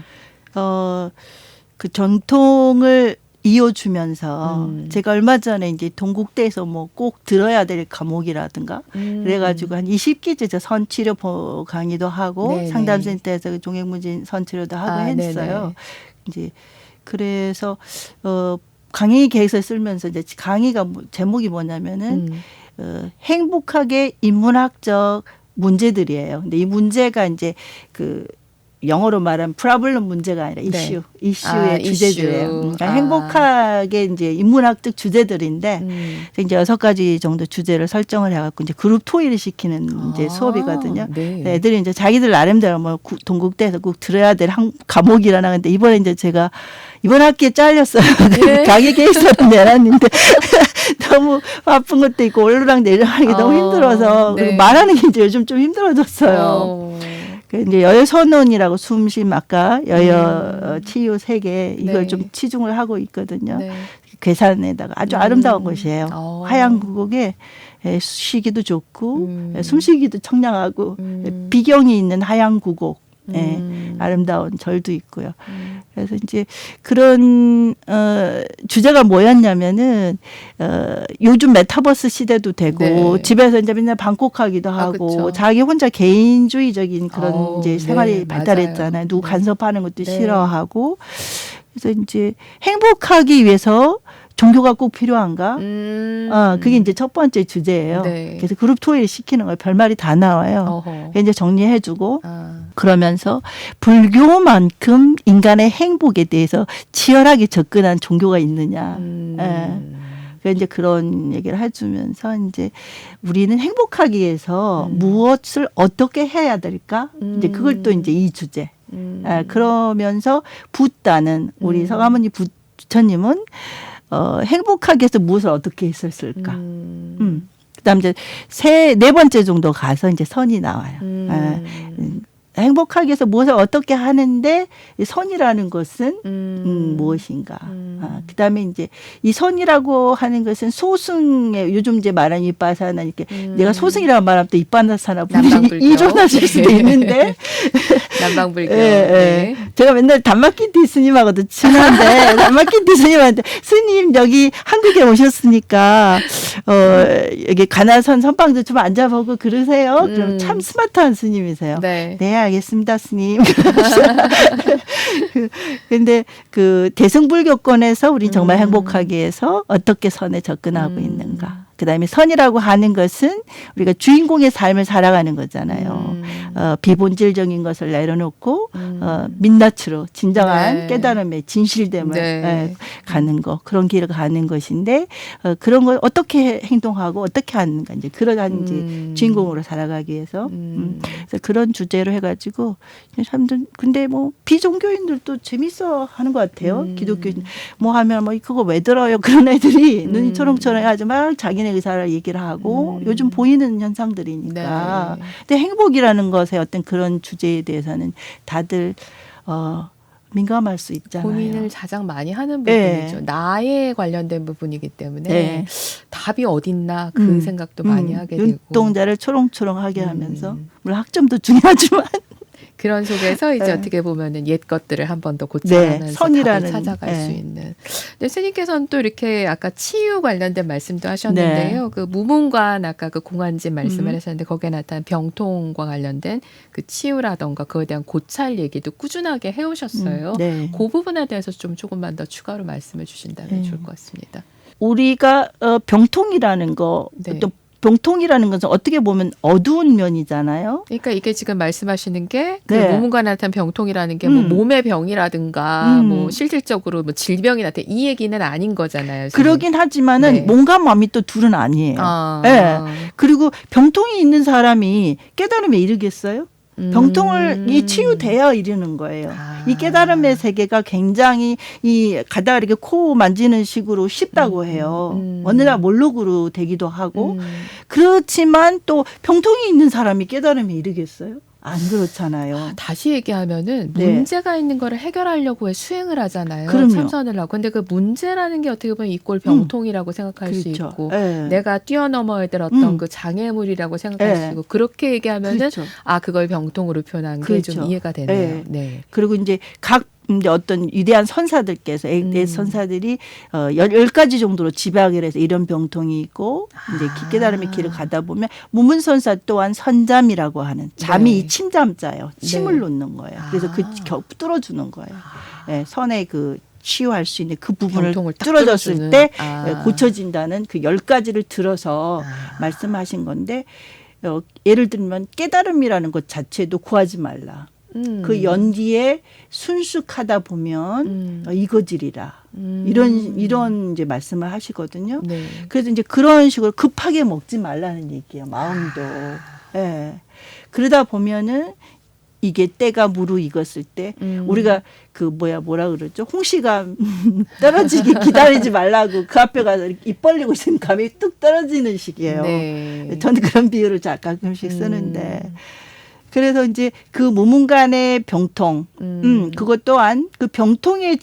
Speaker 2: 그 전통을 이어주면서 제가 얼마 전에 이제 동국대에서 뭐 꼭 들어야 될 과목이라든가 그래가지고 한 20기째 저 선치료 강의도 하고
Speaker 1: 네네.
Speaker 2: 상담센터에서 그 종횡무진 선치료도 하고 했어요.
Speaker 1: 네네.
Speaker 2: 이제 그래서 강의 계획서 쓰면서 이제 강의가 제목이 뭐냐면은 행복하게 인문학적 문제들이에요. 근데 이 문제가 이제 그 영어로 말하면 프로블럼 문제가 아니라
Speaker 1: 네.
Speaker 2: 이슈의 주제들이에요.
Speaker 1: 이슈.
Speaker 2: 그러니까 행복하게 이제 인문학적 주제들인데 이제 6가지 정도 주제를 설정을 해갖고 이제 그룹 토의를 시키는 이제 수업이거든요.
Speaker 1: 네.
Speaker 2: 애들이 이제 자기들 나름대로 뭐 동국대에서 꼭 들어야 될 과목이라나 근데 이번에 이제 제가 이번 학기에 잘렸어요.
Speaker 1: 네.
Speaker 2: 강의 계획서를 내놨는데 너무 바쁜 것도 있고 올르락 내리락하기 너무 힘들어서
Speaker 1: 네.
Speaker 2: 그리고 말하는 게 이제 요즘 좀 힘들어졌어요. 이제 여여 선언이라고 숨쉼 아까 여여 치유 세계 이걸
Speaker 1: 네.
Speaker 2: 좀 치중을 하고 있거든요.
Speaker 1: 네.
Speaker 2: 괴산에다가 아주 아름다운 곳이에요. 하얀 구곡에 쉬기도 좋고 숨쉬기도 청량하고 비경이 있는 하얀 구곡. 아름다운 절도 있고요. 그래서 이제 그런 주제가 뭐였냐면은 요즘 메타버스 시대도 되고
Speaker 1: 네.
Speaker 2: 집에서 이제 맨날 방콕하기도 하고
Speaker 1: 그쵸.
Speaker 2: 자기 혼자 개인주의적인 그런 이제
Speaker 1: 네,
Speaker 2: 생활이
Speaker 1: 맞아요.
Speaker 2: 발달했잖아요. 누구
Speaker 1: 네.
Speaker 2: 간섭하는 것도
Speaker 1: 네.
Speaker 2: 싫어하고 그래서 이제 행복하기 위해서 종교가 꼭 필요한가? 그게 이제 첫 번째 주제예요.
Speaker 1: 네.
Speaker 2: 그래서 그룹 토의를 시키는 거예요. 별말이 다 나와요.
Speaker 1: 어허.
Speaker 2: 이제 정리해주고
Speaker 1: 아.
Speaker 2: 그러면서 불교만큼 인간의 행복에 대해서 치열하게 접근한 종교가 있느냐. 그러니까 이제 그런 얘기를 해주면서 이제 우리는 행복하기 위해서 무엇을 어떻게 해야 될까? 이제 그걸 또 이제 이 주제. 그러면서 붓다는 우리 서가모니 부처님은 행복하기 위해서 무엇을 어떻게 했었을까? 그다음 이제 네 번째 정도 가서 이제 선이 나와요. 행복하기 위해서 무엇을 어떻게 하는데 이 선이라는 것은 무엇인가. 그다음에 이제 이 선이라고 하는 것은 소승의 요즘 이제 말하는 윗바사나 이렇게 내가 소승이라고 말하면 또 윗바사나 분이 일어나실 수도 있는데
Speaker 1: 남방불교.
Speaker 2: 예,
Speaker 1: 네.
Speaker 2: 예. 제가 맨날 단마키티 스님하고도 친한데 단마키티 스님한테 스님 여기 한국에 오셨으니까 여기 가나선 선방도 좀 앉아보고 그러세요. 그럼 참 스마트한 스님이세요.
Speaker 1: 네.
Speaker 2: 네, 알겠습니다, 스님. 근데 그 대승불교권에서 우리 정말 행복하기 위해서 어떻게 선에 접근하고 있는가. 그다음에 선이라고 하는 것은 우리가 주인공의 삶을 살아가는 거잖아요. 비본질적인 것을 내려놓고 민낯으로 진정한
Speaker 1: 네.
Speaker 2: 깨달음의 진실됨을
Speaker 1: 네.
Speaker 2: 가는 거 그런 길을 가는 것인데 그런 걸 어떻게 행동하고 어떻게 하는가 이제 그러한 이제 주인공으로 살아가기 위해서 그래서 그런 주제로 해가지고 사람들 근데 뭐 비종교인들도 재밌어 하는 것 같아요. 기독교인 뭐 하면 뭐 그거 왜 들어요 그런 애들이 눈이 초롱초롱해가지고 막 자기네 의사를 얘기를 하고 요즘 보이는 현상들이니까.
Speaker 1: 네.
Speaker 2: 근데 행복이라는 것의 어떤 그런 주제에 대해서는 다들 민감할 수 있잖아요.
Speaker 1: 고민을 가장 많이 하는
Speaker 2: 네.
Speaker 1: 부분이죠. 나에 관련된 부분이기 때문에
Speaker 2: 네.
Speaker 1: 답이 어딨나 그 생각도 많이 하게 되고.
Speaker 2: 눈동자를 초롱초롱하게 하면서 물론 학점도 중요하지만
Speaker 1: 그런 속에서 이제
Speaker 2: 네.
Speaker 1: 어떻게 보면은 옛 것들을 한 번 더 고쳐가면서
Speaker 2: 네, 선이라는,
Speaker 1: 답을 찾아갈
Speaker 2: 네.
Speaker 1: 수 있는. 근데 스님께서는 또 이렇게 아까 치유 관련된 말씀도 하셨는데요.
Speaker 2: 네.
Speaker 1: 그 무문관 아까 그 공안진 말씀을 하셨는데 거기에 나타난 병통과 관련된 그 치유라던가 그거에 대한 고찰 얘기도 꾸준하게 해오셨어요.
Speaker 2: 네.
Speaker 1: 그 부분에 대해서 좀 조금만 더 추가로 말씀을 주신다면
Speaker 2: 네.
Speaker 1: 좋을 것 같습니다.
Speaker 2: 우리가 병통이라는 거
Speaker 1: 네.
Speaker 2: 또 병통이라는 것은 어떻게 보면 어두운 면이잖아요.
Speaker 1: 그러니까 이게 지금 말씀하시는 게 그
Speaker 2: 네.
Speaker 1: 무문관에 나타난 병통이라는 게 뭐 몸의 병이라든가 뭐 실질적으로 뭐 질병이 나타난 이 얘기는 아닌 거잖아요. 지금.
Speaker 2: 그러긴 하지만은
Speaker 1: 네.
Speaker 2: 몸과 마음이 또 둘은 아니에요.
Speaker 1: 아.
Speaker 2: 네. 그리고 병통이 있는 사람이 깨달음에 이르겠어요? 병통이 치유돼야 이러는 거예요. 이 깨달음의 세계가 굉장히 이 가다가 이렇게 코 만지는 식으로 쉽다고 해요. 어느 날 몰록으로 되기도 하고 그렇지만 또 병통이 있는 사람이 깨달음에 이르겠어요? 안 그렇잖아요.
Speaker 1: 다시 얘기하면은
Speaker 2: 네.
Speaker 1: 문제가 있는 거를 해결하려고 해 수행을 하잖아요.
Speaker 2: 그럼요.
Speaker 1: 참선을 하고. 근데 그 문제라는 게 어떻게 보면 이꼴 병통이라고 생각할 수
Speaker 2: 그렇죠.
Speaker 1: 있고
Speaker 2: 예.
Speaker 1: 내가 뛰어넘어야 될 어떤
Speaker 2: 음.
Speaker 1: 그 장애물이라고 생각할
Speaker 2: 예.
Speaker 1: 수 있고 그렇게 얘기하면은
Speaker 2: 그렇죠.
Speaker 1: 아 그걸 병통으로 표현한 게 좀
Speaker 2: 그렇죠.
Speaker 1: 이해가 되네요.
Speaker 2: 예.
Speaker 1: 네.
Speaker 2: 그리고 이제 각 이제 어떤 위대한 선사들께서 선사들이 10가지 정도로 지박을 해서 이런 병통이 있고 이제 깨달음의 길을 가다 보면 무문선사 또한 선잠이라고 하는 잠이
Speaker 1: 네.
Speaker 2: 이 침잠자예요. 침을
Speaker 1: 네.
Speaker 2: 놓는 거예요. 그래서 그 뚫어주는 거예요. 예, 선의 그 치유할 수 있는 그 부분을
Speaker 1: 병통을 딱
Speaker 2: 뚫어줬을
Speaker 1: 뚫어주는.
Speaker 2: 때
Speaker 1: 아.
Speaker 2: 고쳐진다는 그 10가지를 들어서 말씀하신 건데 예를 들면 깨달음이라는 것 자체도 구하지 말라. 그 연기에 순숙하다 보면 이거지리라. 이런 이제 말씀을 하시거든요.
Speaker 1: 네.
Speaker 2: 그래서 이제 그런 식으로 급하게 먹지 말라는 얘기예요. 마음도. 예. 그러다 보면은 이게 때가 무르익었을 때 우리가 그 뭐라 그러죠? 홍시가 떨어지게 기다리지 말라고 그 앞에 가서 입 벌리고 있으면 감이 뚝 떨어지는 시기예요.
Speaker 1: 네.
Speaker 2: 저는 그런 비유를 가끔씩 쓰는데. 그래서 이제 그 무문간의 병통, 그것 또한 그 병통에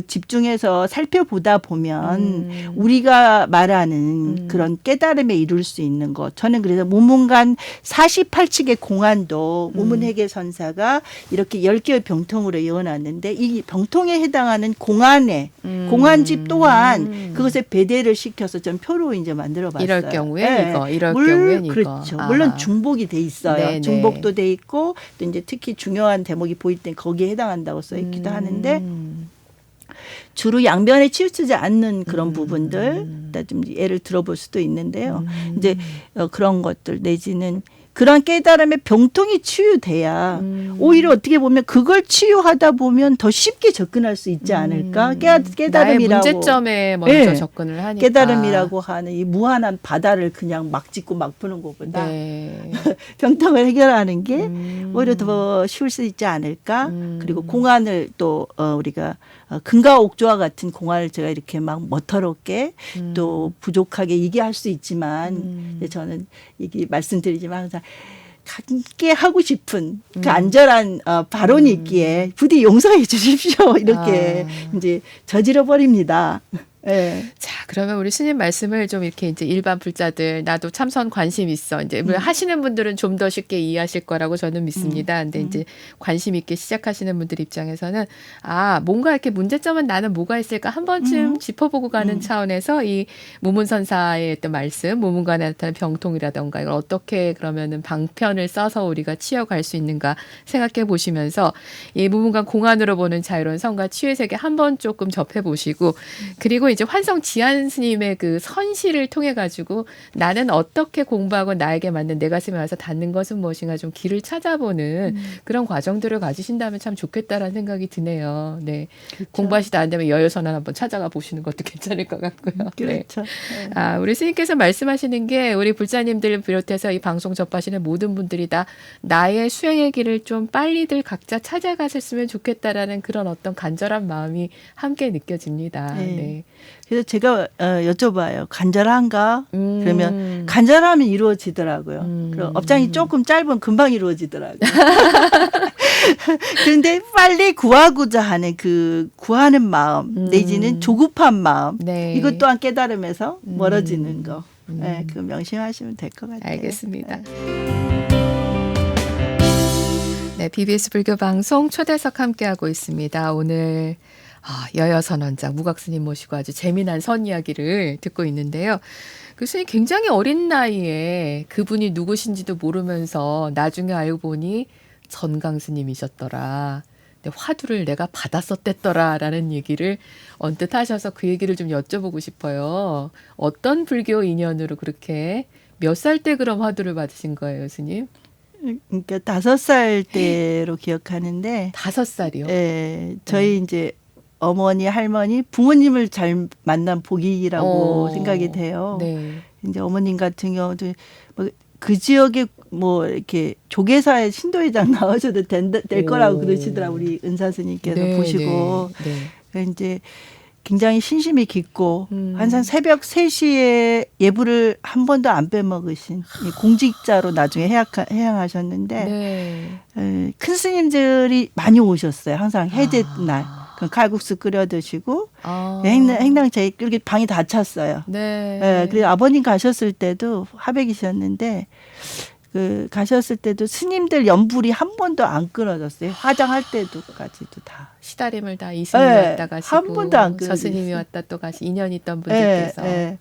Speaker 2: 집중해서 살펴보다 보면 우리가 말하는 그런 깨달음에 이룰 수 있는 것. 저는 그래서 무문간 48칙의 공안도 무문회계 선사가 이렇게 10개의 병통으로 이어놨는데 이 병통에 해당하는 공안집 또한 그것에 배대를 시켜서 전 표로 이제 만들어봤어요.
Speaker 1: 이럴 경우에
Speaker 2: 네.
Speaker 1: 이거, 이럴 경우엔 이거.
Speaker 2: 그렇죠. 물론 중복이 돼 있어요.
Speaker 1: 네네.
Speaker 2: 중복도 돼 있고 또 이제 특히 중요한 대목이 보일 땐 거기에 해당한다고 써 있기도 하는데 주로 양변에 치우치지 않는 그런 부분들 좀 예를 들어볼 수도 있는데요. 이제 그런 것들 내지는 그런 깨달음의 병통이 치유돼야 오히려 어떻게 보면 그걸 치유하다 보면 더 쉽게 접근할 수 있지 않을까? 깨달음이라고
Speaker 1: 나의 문제점에 먼저
Speaker 2: 네.
Speaker 1: 접근을 하니까.
Speaker 2: 깨달음이라고 하는 이 무한한 바다를 그냥 막 짚고 막 푸는 것보다
Speaker 1: 네.
Speaker 2: 병통을 해결하는 게 오히려 더 쉬울 수 있지 않을까? 그리고 공안을 또 우리가 금과 옥조와 같은 공안을 제가 이렇게 막 멋터럽게 또 부족하게 얘기할 수 있지만 저는 얘기 말씀드리지만 항상 함께 하고 싶은 그 안전한 발언이 있기에 부디 용서해 주십시오. 이렇게 이제 저질러 버립니다. 네.
Speaker 1: 자, 그러면 우리 스님 말씀을 좀 이렇게 이제 일반 불자들 나도 참선 관심 있어. 이제 뭐 하시는 분들은 좀 더 쉽게 이해하실 거라고 저는 믿습니다. 근데 이제 관심 있게 시작하시는 분들 입장에서는 아, 뭔가 이렇게 문제점은 나는 뭐가 있을까 한 번쯤 짚어보고 가는 차원에서 이 무문선사의 어떤 말씀, 무문간에 나타나는 병통이라던가 이걸 어떻게 그러면은 방편을 써서 우리가 치유갈 수 있는가 생각해 보시면서 이 무문간 공안으로 보는 자유로운 성과 치유의 세계 한번 조금 접해 보시고 그리고 이제 환성 지한 스님의 그 선시를 통해 가지고 나는 어떻게 공부하고 나에게 맞는 내 가슴에 와서 닿는 것은 무엇인가 좀 길을 찾아보는 그런 과정들을 가지신다면 참 좋겠다라는 생각이 드네요. 네.
Speaker 2: 그렇죠.
Speaker 1: 공부하시다 안 되면 여여선언 한번 찾아가 보시는 것도 괜찮을 것 같고요. 네.
Speaker 2: 그렇죠. 네.
Speaker 1: 아, 우리 스님께서 말씀하시는 게 우리 불자님들을 비롯해서 이 방송 접하시는 모든 분들이 다 나의 수행의 길을 좀 빨리들 각자 찾아가셨으면 좋겠다라는 그런 어떤 간절한 마음이 함께 느껴집니다.
Speaker 2: 네.
Speaker 1: 네.
Speaker 2: 그래서 제가 여쭤봐요. 간절한가? 그러면 간절하면 이루어지더라고요. 그리고 업장이 조금 짧으면 금방 이루어지더라고요. 그런데 빨리 구하고자 하는 그 구하는 마음 내지는 조급한 마음
Speaker 1: 네.
Speaker 2: 이것 또한 깨달음에서 멀어지는 거. 네, 그 명심하시면 될 것 같아요.
Speaker 1: 알겠습니다. 네, BBS 불교 방송 초대석 함께하고 있습니다. 오늘 여여선원장 무각스님 모시고 아주 재미난 선 이야기를 듣고 있는데요. 그 스님 굉장히 어린 나이에 그분이 누구신지도 모르면서 나중에 알고 보니 전강 스님이셨더라. 근데 화두를 내가 받았었댔더라라는 얘기를 언뜻 하셔서 그 얘기를 좀 여쭤보고 싶어요. 어떤 불교 인연으로 그렇게 몇 살 때 그럼 화두를 받으신 거예요, 스님?
Speaker 2: 그러니까 5살 때로 기억하는데
Speaker 1: 5살이요?
Speaker 2: 예, 저희 이제 어머니, 할머니, 부모님을 잘 만난 복이라고 생각이 돼요.
Speaker 1: 네.
Speaker 2: 이제 어머님 같은 경우도 뭐 그 지역에 뭐 이렇게 조계사의 신도회장 나오셔도 될 거라고 그러시더라고요. 우리 은사 스님께서
Speaker 1: 네,
Speaker 2: 보시고.
Speaker 1: 네.
Speaker 2: 그러니까 이제 굉장히 신심이 깊고 항상
Speaker 1: 음.
Speaker 2: 새벽 3시에 예불을 한 번도 안 빼먹으신 이 공직자로 나중에 해양하셨는데
Speaker 1: 네.
Speaker 2: 큰 스님들이 많이 오셨어요. 항상 해제 날. 그 칼국수 끓여 드시고
Speaker 1: 아.
Speaker 2: 행랑차에 이렇게 방이 다 찼어요.
Speaker 1: 네.
Speaker 2: 예, 그리고 아버님 가셨을 때도 화백이셨는데 그 가셨을 때도 스님들 연불이 한 번도 안 끊어졌어요. 화장할 때도까지도 다.
Speaker 1: 시다림을 다 이스님이
Speaker 2: 네,
Speaker 1: 왔다 가시고
Speaker 2: 한 번도 안
Speaker 1: 저 스님이
Speaker 2: 끊어졌어요.
Speaker 1: 왔다 또 가시 인연 있던 분들께서.
Speaker 2: 예.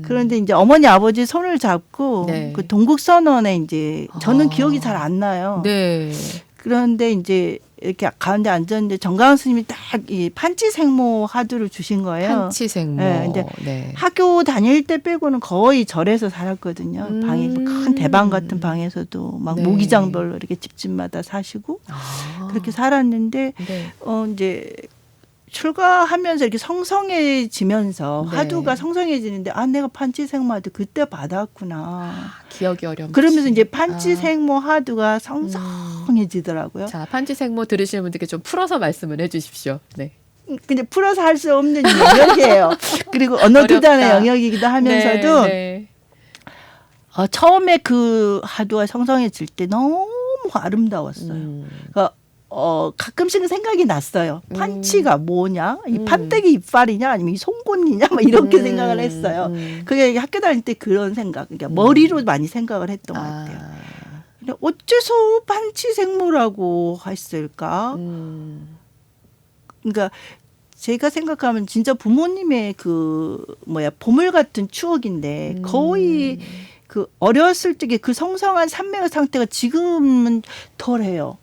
Speaker 2: 그런데 이제 어머니 아버지 손을 잡고
Speaker 1: 네.
Speaker 2: 그 동국선언에 이제 저는
Speaker 1: 아.
Speaker 2: 기억이 잘 안 나요.
Speaker 1: 네.
Speaker 2: 그런데 이제 이렇게 가운데 앉았는데 정가은 스님이 딱 이 판치생모 하두를 주신 거예요.
Speaker 1: 판치생모.
Speaker 2: 네, 근데
Speaker 1: 네.
Speaker 2: 학교 다닐 때 빼고는 거의 절에서 살았거든요. 방이 큰 대방 같은 방에서도 막
Speaker 1: 네.
Speaker 2: 모기장별로 이렇게 집집마다 사시고
Speaker 1: 아.
Speaker 2: 그렇게 살았는데
Speaker 1: 네.
Speaker 2: 이제 출가하면서 이렇게 성성해지면서
Speaker 1: 네.
Speaker 2: 하두가 성성해지는데 아 내가 판치생모 하두 그때 받았구나.
Speaker 1: 기억이 어렵지.
Speaker 2: 그러면서 이제 판치생모 하두가 성성해지더라고요.
Speaker 1: 자, 판치생모 들으시는 분들께 좀 풀어서 말씀을 해주십시오. 네.
Speaker 2: 근데 풀어서 할 수 없는 영역이에요. 그리고 언어투단의
Speaker 1: 어렵다.
Speaker 2: 영역이기도 하면서도
Speaker 1: 네.
Speaker 2: 처음에 그 하두가 성성해질 때 너무 아름다웠어요. 그러니까 가끔씩은 생각이 났어요. 판치가 뭐냐? 이 판때기 이빨이냐? 아니면 이 송곳니냐? 막 이렇게 생각을 했어요. 그게 학교 다닐 때 그런 생각, 그러니까 머리로 많이 생각을 했던 것 같아요. 근데 어째서 판치생모라고 했을까? 그러니까 제가 생각하면 진짜 부모님의 그 보물 같은 추억인데 거의 그 어렸을 적에 그 성성한 산매의 상태가 지금은 덜해요.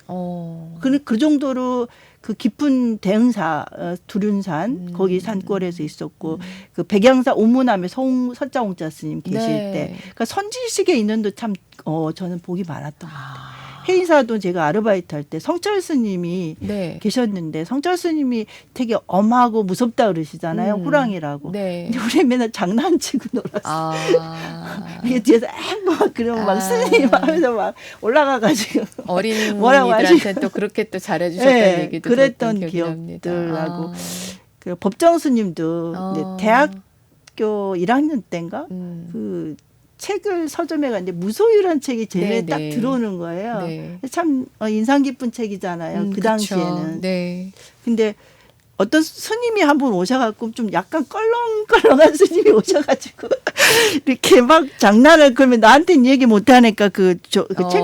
Speaker 2: 그 정도로 그 깊은 대흥사 두륜산 거기 산골에서 있었고 그 백양사 오문암에 선자홍자 스님 계실
Speaker 1: 네.
Speaker 2: 때 그러니까 선지식의 인연도 참 저는 복이 많았던 것 같아요. 해인사도 제가 아르바이트 할 때 성철 스님이
Speaker 1: 네.
Speaker 2: 계셨는데 성철 스님이 되게 엄하고 무섭다 그러시잖아요. 호랑이라고.
Speaker 1: 네.
Speaker 2: 근데 우리 맨날 장난치고 놀았어요.
Speaker 1: 아.
Speaker 2: 이게 뒤에서 막 그러면 막 스님 하면서 막 올라가가지고 뭐라고
Speaker 1: 어린이들한테는 또 그렇게 또 잘해주셨다는
Speaker 2: 네,
Speaker 1: 얘기도
Speaker 2: 그랬던
Speaker 1: 들었던 기억이 납니다.
Speaker 2: 기억들하고
Speaker 1: 아.
Speaker 2: 그 법정 스님도 이제
Speaker 1: 아.
Speaker 2: 대학교 1학년 때인가 그 책을 서점에 갔는데 무소유란 책이 제 눈에
Speaker 1: 네,
Speaker 2: 딱
Speaker 1: 네.
Speaker 2: 들어오는 거예요.
Speaker 1: 네.
Speaker 2: 참 인상 깊은 책이잖아요. 그
Speaker 1: 그쵸.
Speaker 2: 당시에는.
Speaker 1: 네.
Speaker 2: 근데 어떤 스님이 한 분 오셔갖고 좀 약간 껄렁껄렁한 스님이 오셔가지고 이렇게 막 장난을 그러면 나한테는 얘기 못하니까 그 책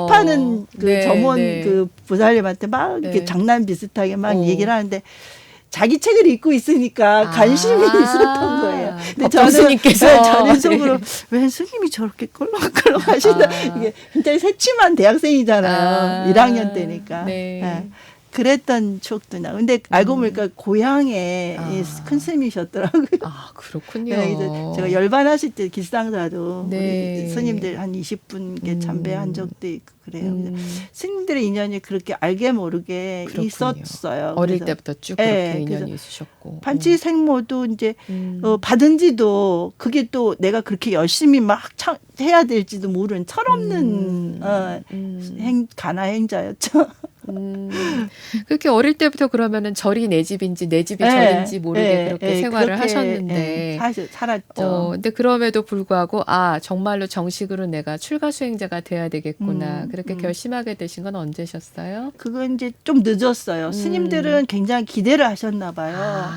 Speaker 2: 파는 그
Speaker 1: 네,
Speaker 2: 점원
Speaker 1: 네.
Speaker 2: 그 보살님한테 막 이렇게
Speaker 1: 네.
Speaker 2: 장난 비슷하게 막 얘기를 하는데 자기 책을 읽고 있으니까 관심이 있었던 거예요. 근데
Speaker 1: 법정 스님께서.
Speaker 2: 저는 속으로 왜 스님이 저렇게 껄렁껄렁 하시나 이게 굉장히 새침한 대학생이잖아요. 1학년 때니까.
Speaker 1: 네.
Speaker 2: 네. 그랬던 추억도 나. 근데 알고 보니까 고향에 큰 스님이셨더라고요.
Speaker 1: 아, 그렇군요.
Speaker 2: 네, 그래서 제가 열반하실 때 길상사도
Speaker 1: 네.
Speaker 2: 우리 스님들 한 20분 참배한 적도 있고 그래요. 그래서 스님들의 인연이 그렇게 알게 모르게
Speaker 1: 그렇군요.
Speaker 2: 있었어요.
Speaker 1: 어릴
Speaker 2: 그래서
Speaker 1: 때부터 쭉
Speaker 2: 네,
Speaker 1: 그렇게
Speaker 2: 그래서
Speaker 1: 인연이 있으셨고.
Speaker 2: 판치생모도 이제 받은지도 그게 또 내가 그렇게 열심히 막 해야 될지도 모르는 철없는 가나 행자였죠.
Speaker 1: 그렇게 어릴 때부터 그러면은 절이 내 집인지 내 집이 절인지 모르게 그렇게 생활을
Speaker 2: 그렇게,
Speaker 1: 하셨는데
Speaker 2: 살았죠.
Speaker 1: 근데 그럼에도 불구하고 정말로 정식으로 내가 출가 수행자가 돼야 되겠구나. 그렇게 결심하게 되신 건 언제셨어요?
Speaker 2: 그건 이제 좀 늦었어요. 스님들은 굉장히 기대를 하셨나 봐요.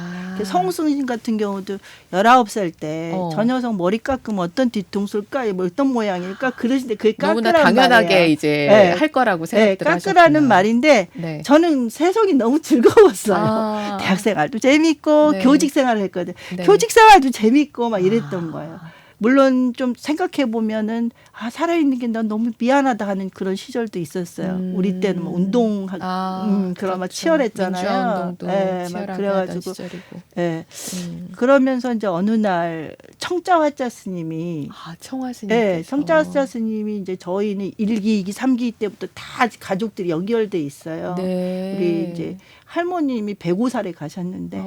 Speaker 2: 성스님 같은 경우도 19살 때 저 녀석 머리 깎으면 어떤 뒤통수일까? 뭐 어떤 모양일까? 그러시는데 그게
Speaker 1: 너무나
Speaker 2: 깎으란
Speaker 1: 당연하게
Speaker 2: 말이에요.
Speaker 1: 이제 할 거라고 생각들 하셨구나.
Speaker 2: 깎으라는 말인데
Speaker 1: 네.
Speaker 2: 저는 세상이 너무 즐거웠어요.
Speaker 1: 아.
Speaker 2: 대학생활도 재밌고
Speaker 1: 네.
Speaker 2: 교직생활을 했거든요.
Speaker 1: 네.
Speaker 2: 교직생활도 재밌고 막 이랬던 거예요. 물론 좀 생각해 보면은 살아있는 게 난 너무 미안하다 하는 그런 시절도 있었어요. 우리 때는 뭐 운동 그런 막
Speaker 1: 그렇죠.
Speaker 2: 치열했잖아요.
Speaker 1: 민주화운동도
Speaker 2: 막
Speaker 1: 치열하게
Speaker 2: 그래가지고
Speaker 1: 하던 시절이고.
Speaker 2: 그러면서 이제 어느 날 청자화자 스님이
Speaker 1: 청화스님.
Speaker 2: 네, 청자화자 스님이 이제 저희는 1기, 2기, 3기 때부터 다 가족들이 연결돼 있어요.
Speaker 1: 네.
Speaker 2: 우리 이제 할머님이 105살에 가셨는데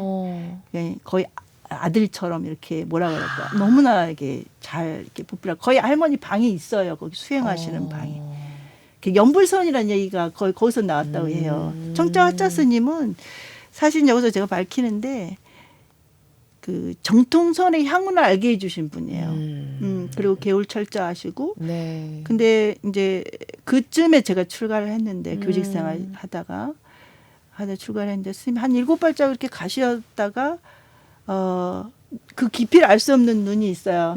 Speaker 2: 거의 아들처럼 이렇게 뭐라 그럴까 너무나 이게 잘 이렇게 보필하고 거의 할머니 방이 있어요. 거기 수행하시는 방이. 연불선이라는 얘기가 거의 거기서 나왔다고 해요. 청자 화자 스님은 사실 여기서 제가 밝히는데 그 정통선의 향운을 알게 해주신 분이에요. 그리고 개울철자 하시고.
Speaker 1: 네.
Speaker 2: 근데 이제 그쯤에 제가 출가를 했는데 교직생활 하다 출가를 했는데 스님 한 7발자국 이렇게 가시다가 그 깊이를 알 수 없는 눈이 있어요.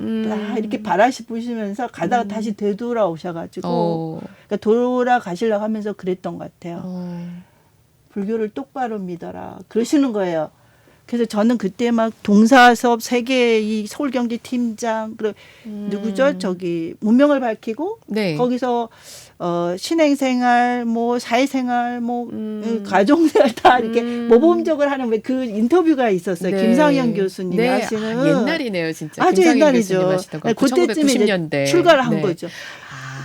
Speaker 2: 이렇게 바라시 보시면서 가다가 다시 되돌아오셔가지고 그러니까 돌아가시려고 하면서 그랬던 것 같아요. 불교를 똑바로 믿어라. 그러시는 거예요. 그래서 저는 그때 막 동사섭 세계 이 서울경제 팀장 그리고 누구죠? 저기 문명을 밝히고
Speaker 1: 네.
Speaker 2: 거기서 신행생활 뭐 사회생활 뭐 가정생활 다 이렇게 모범적으로 하는 왜 그 인터뷰가 있었어요.
Speaker 1: 네.
Speaker 2: 김상현 교수님이
Speaker 1: 네.
Speaker 2: 하시는
Speaker 1: 옛날이네요, 진짜.
Speaker 2: 아주
Speaker 1: 김상현
Speaker 2: 옛날이죠.
Speaker 1: 교수님 하시던 거.
Speaker 2: 네, 그때쯤에 이제
Speaker 1: 1990년대
Speaker 2: 출가를 한 거죠.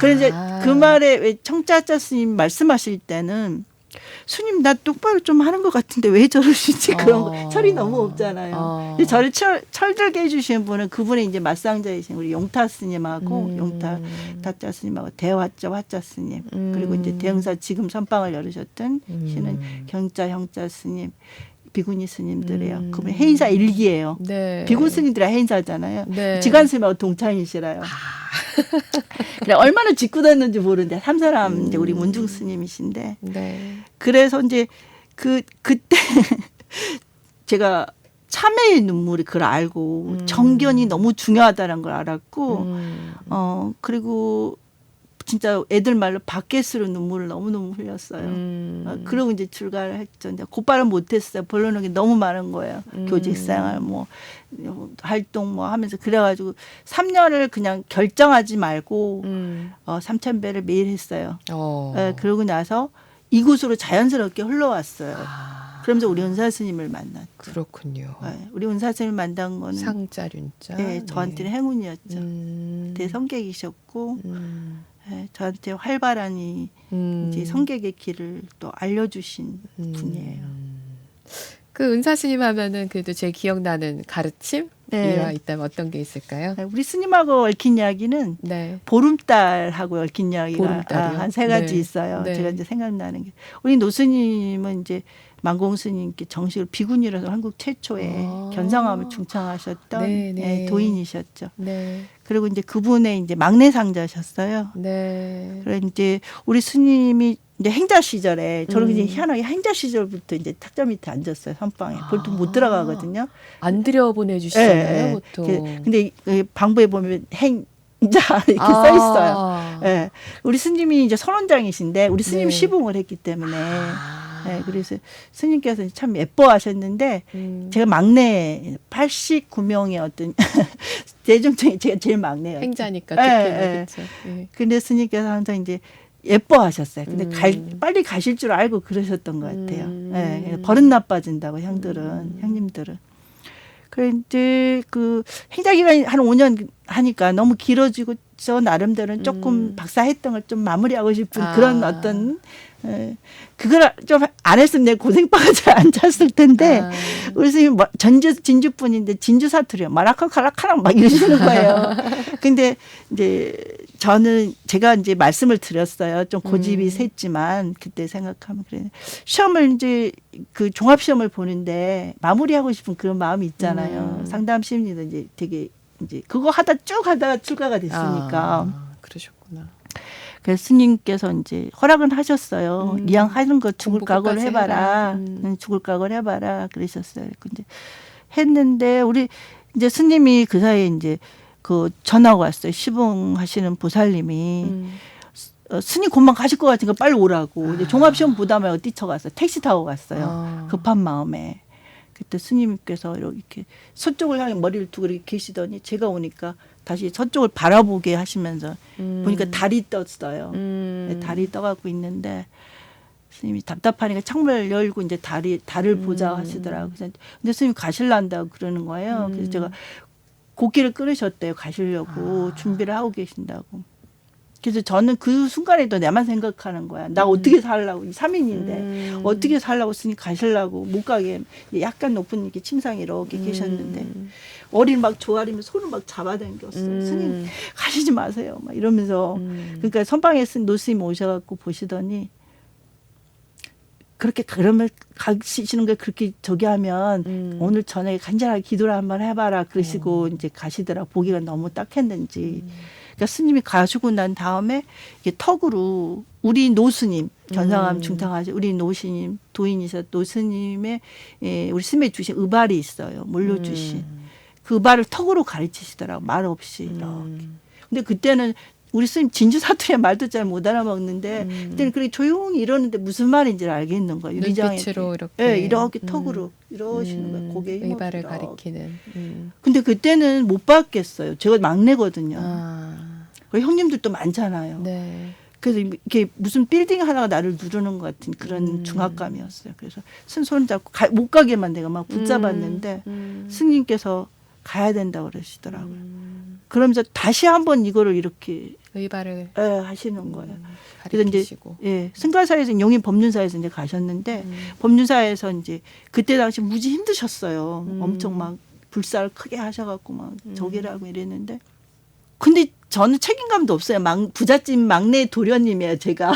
Speaker 2: 그래서 이제 그 말에 왜 청자자 스님 말씀하실 때는 스님 나 똑바로 좀 하는 것 같은데 왜 저러시지 그런 거 철이 너무 없잖아요. 근데 저를 철들게 해주시는 분은 그분의 이제 맞상자이신 우리 용타 스님하고 용타 다짜 스님하고 대화자 화자 스님 그리고 이제 대흥사 지금 선방을 열으셨던 신은 경자 형자 스님 비구니 스님들이에요. 그분 해인사 일기예요.
Speaker 1: 네.
Speaker 2: 비구 스님들이 해인사잖아요.
Speaker 1: 네.
Speaker 2: 지간 스님하고 동창이시라요. 그래 얼마나 짓궂었는지 모르는데 3사람 이제 우리 문중 스님이신데
Speaker 1: 네.
Speaker 2: 그래서 이제 그때 제가 참회의 눈물이 그걸 알고 정견이 너무 중요하다는 걸 알았고 그리고 진짜 애들 말로 바켓으로 눈물을 너무너무 흘렸어요. 그러고 이제 출가를 했죠. 이제 곧바로 못했어요. 본론은 게 너무 많은 거예요. 교직생활 뭐 활동 뭐 하면서 그래가지고 3년을 그냥 결정하지 말고 3,000배를 매일 했어요. 네, 그러고 나서 이곳으로 자연스럽게 흘러왔어요. 그러면서 우리 은사 스님을 만났죠.
Speaker 1: 그렇군요.
Speaker 2: 네, 우리 은사 스님을 만난 거는
Speaker 1: 상자륜자.
Speaker 2: 네, 저한테는 행운이었죠. 대성객이셨고 네, 저한테 활발한 이제 성객의 길을 또 알려주신 분이에요.
Speaker 1: 그 은사 스님 하면은 그래도 제 기억나는 가르침?
Speaker 2: 네.
Speaker 1: 이와 있다면 어떤 게 있을까요?
Speaker 2: 네, 우리 스님하고 얽힌 이야기는
Speaker 1: 네.
Speaker 2: 보름달하고 얽힌 이야기가
Speaker 1: 보름달이요?
Speaker 2: 한 3가지
Speaker 1: 네.
Speaker 2: 있어요.
Speaker 1: 네.
Speaker 2: 제가 이제 생각나는 게 우리 노스님은 이제 만공 스님께 정식으로 비군이라서 한국 최초의 견성함을 중창하셨던
Speaker 1: 네, 네.
Speaker 2: 도인이셨죠.
Speaker 1: 네.
Speaker 2: 그리고 이제 그분의 이제 막내 상자셨어요.
Speaker 1: 네.
Speaker 2: 그래 이제 우리 스님이 이제 행자 시절에 저는 이제 희한하게 행자 시절부터 이제 탁자 밑에 앉았어요. 선방에. 보통 못 들어가거든요.
Speaker 1: 안 들여보내주시잖아요,
Speaker 2: 예, 예.
Speaker 1: 보통.
Speaker 2: 근데 방부에 보면 행자 이렇게 써 있어요. 예. 우리 스님이 이제 선원장이신데 우리 스님
Speaker 1: 네.
Speaker 2: 시봉을 했기 때문에 예, 그래서 스님께서 참 예뻐하셨는데 제가 막내 89명의 어떤 대중 중에 제가 제일 막내예요.
Speaker 1: 행자니까
Speaker 2: 예,
Speaker 1: 특히나
Speaker 2: 예.
Speaker 1: 그렇죠. 예.
Speaker 2: 근데 스님께서 항상 이제 예뻐하셨어요. 근데 빨리 가실 줄 알고 그러셨던 것 같아요. 예, 버릇 나빠진다고 형님들은. 그래 이제 그 행자 기간이 한 5년 하니까 너무 길어지고 저 나름대로는 조금 박사했던 걸 좀 마무리하고 싶은 그런 어떤 그걸 좀 안 했으면 내가 고생바가 잘 안 찼을 텐데 우리 선생님 진주 분인데 진주 사투리요. 마라카 카라카랑 막 이러시는 거예요. 근데 이제 제가 이제 말씀을 드렸어요. 좀 고집이 셌지만 그때 생각하면 그래. 시험을 이제 그 종합 시험을 보는데 마무리하고 싶은 그런 마음이 있잖아요. 상담 심리도 이제 되게 이제 그거 쭉 하다가 출가가 됐으니까.
Speaker 1: 그러셨구나.
Speaker 2: 그래서 스님께서 이제 허락은 하셨어요. 이왕 하는 거 죽을 각오를
Speaker 1: 공부까지
Speaker 2: 해봐라. 죽을 각오를 해봐라. 그러셨어요. 근데 했는데 우리 이제 스님이 그 사이에 이제 그 전화가 왔어요. 시봉하시는 보살님이 스님 금방 가실 것 같으니까 빨리 오라고. 이제 종합시험 보다가 뛰쳐갔어요. 택시 타고 갔어요. 급한 마음에. 그때 스님께서 이렇게 서쪽을 향해 머리를 두고 이렇게 계시더니 제가 오니까 다시 서쪽을 바라보게 하시면서 보니까 달이 떴어요. 달이 떠갖고 있는데 스님이 답답하니까 창문을 열고 이제 달을 보자 하시더라고요. 근데 스님이 가실란다고 그러는 거예요. 그래서 제가 고기를 끓으셨대요. 가시려고 준비를 하고 계신다고. 그래서 저는 그 순간에도 내만 생각하는 거야. 나 어떻게 살라고. 3인인데 어떻게 살라고 쓰니 가실라고 못 가게 약간 높은 이렇게 침상에 이렇게 계셨는데 어린 막 조아리면 손을 막 잡아당겼어요. 스님 가시지 마세요. 막 이러면서 그러니까 선방에 쓴 노스님 오셔갖고 보시더니 그렇게 그러면 가시는 게 그렇게 저기 하면 오늘 저녁에 간절하게 기도를 한번 해봐라 그러시고 이제 가시더라. 보기가 너무 딱했는지. 그러니까 스님이 가시고 난 다음에 이게 턱으로 우리 노스님 견상암 중탕하시 우리 노스님 도인이셨 노스님의 우리 스님이 주신 의발이 있어요. 물려주신 그 의발을 턱으로 가르치시더라고 말 없이 이렇게. 근데 그때는 우리 스님 진주 사투리 말도 잘 못 알아먹는데 그때는 그렇게 조용히 이러는데 무슨 말인지를 알겠는 거예요. 유리장에
Speaker 1: 눈빛으로 이렇게.
Speaker 2: 네, 이렇게 턱으로 이러시는 거예요. 고개 힘없이
Speaker 1: 의발을
Speaker 2: 이렇게.
Speaker 1: 가리키는.
Speaker 2: 근데 그때는 못 받겠어요. 제가 막내거든요.
Speaker 1: 아,
Speaker 2: 형님들도 많잖아요.
Speaker 1: 네.
Speaker 2: 그래서 이렇게 무슨 빌딩 하나가 나를 누르는 것 같은 그런 중압감이었어요. 그래서 손 잡고 못 가게만 내가 막 붙잡았는데 스님께서 가야 된다고 그러시더라고요. 그러면서 다시 한번 이거를 이렇게
Speaker 1: 의발을
Speaker 2: 하시는 거예요. 그래서 이제
Speaker 1: 가리키시고.
Speaker 2: 승가사에서 용인 법륜사에서 이제 가셨는데 법륜사에서 이제 그때 당시 무지 힘드셨어요. 엄청 막 불사를 크게 하셔갖고 막 저기라고 이랬는데 근데 저는 책임감도 없어요. 부잣집 막내 도련님이에요, 제가.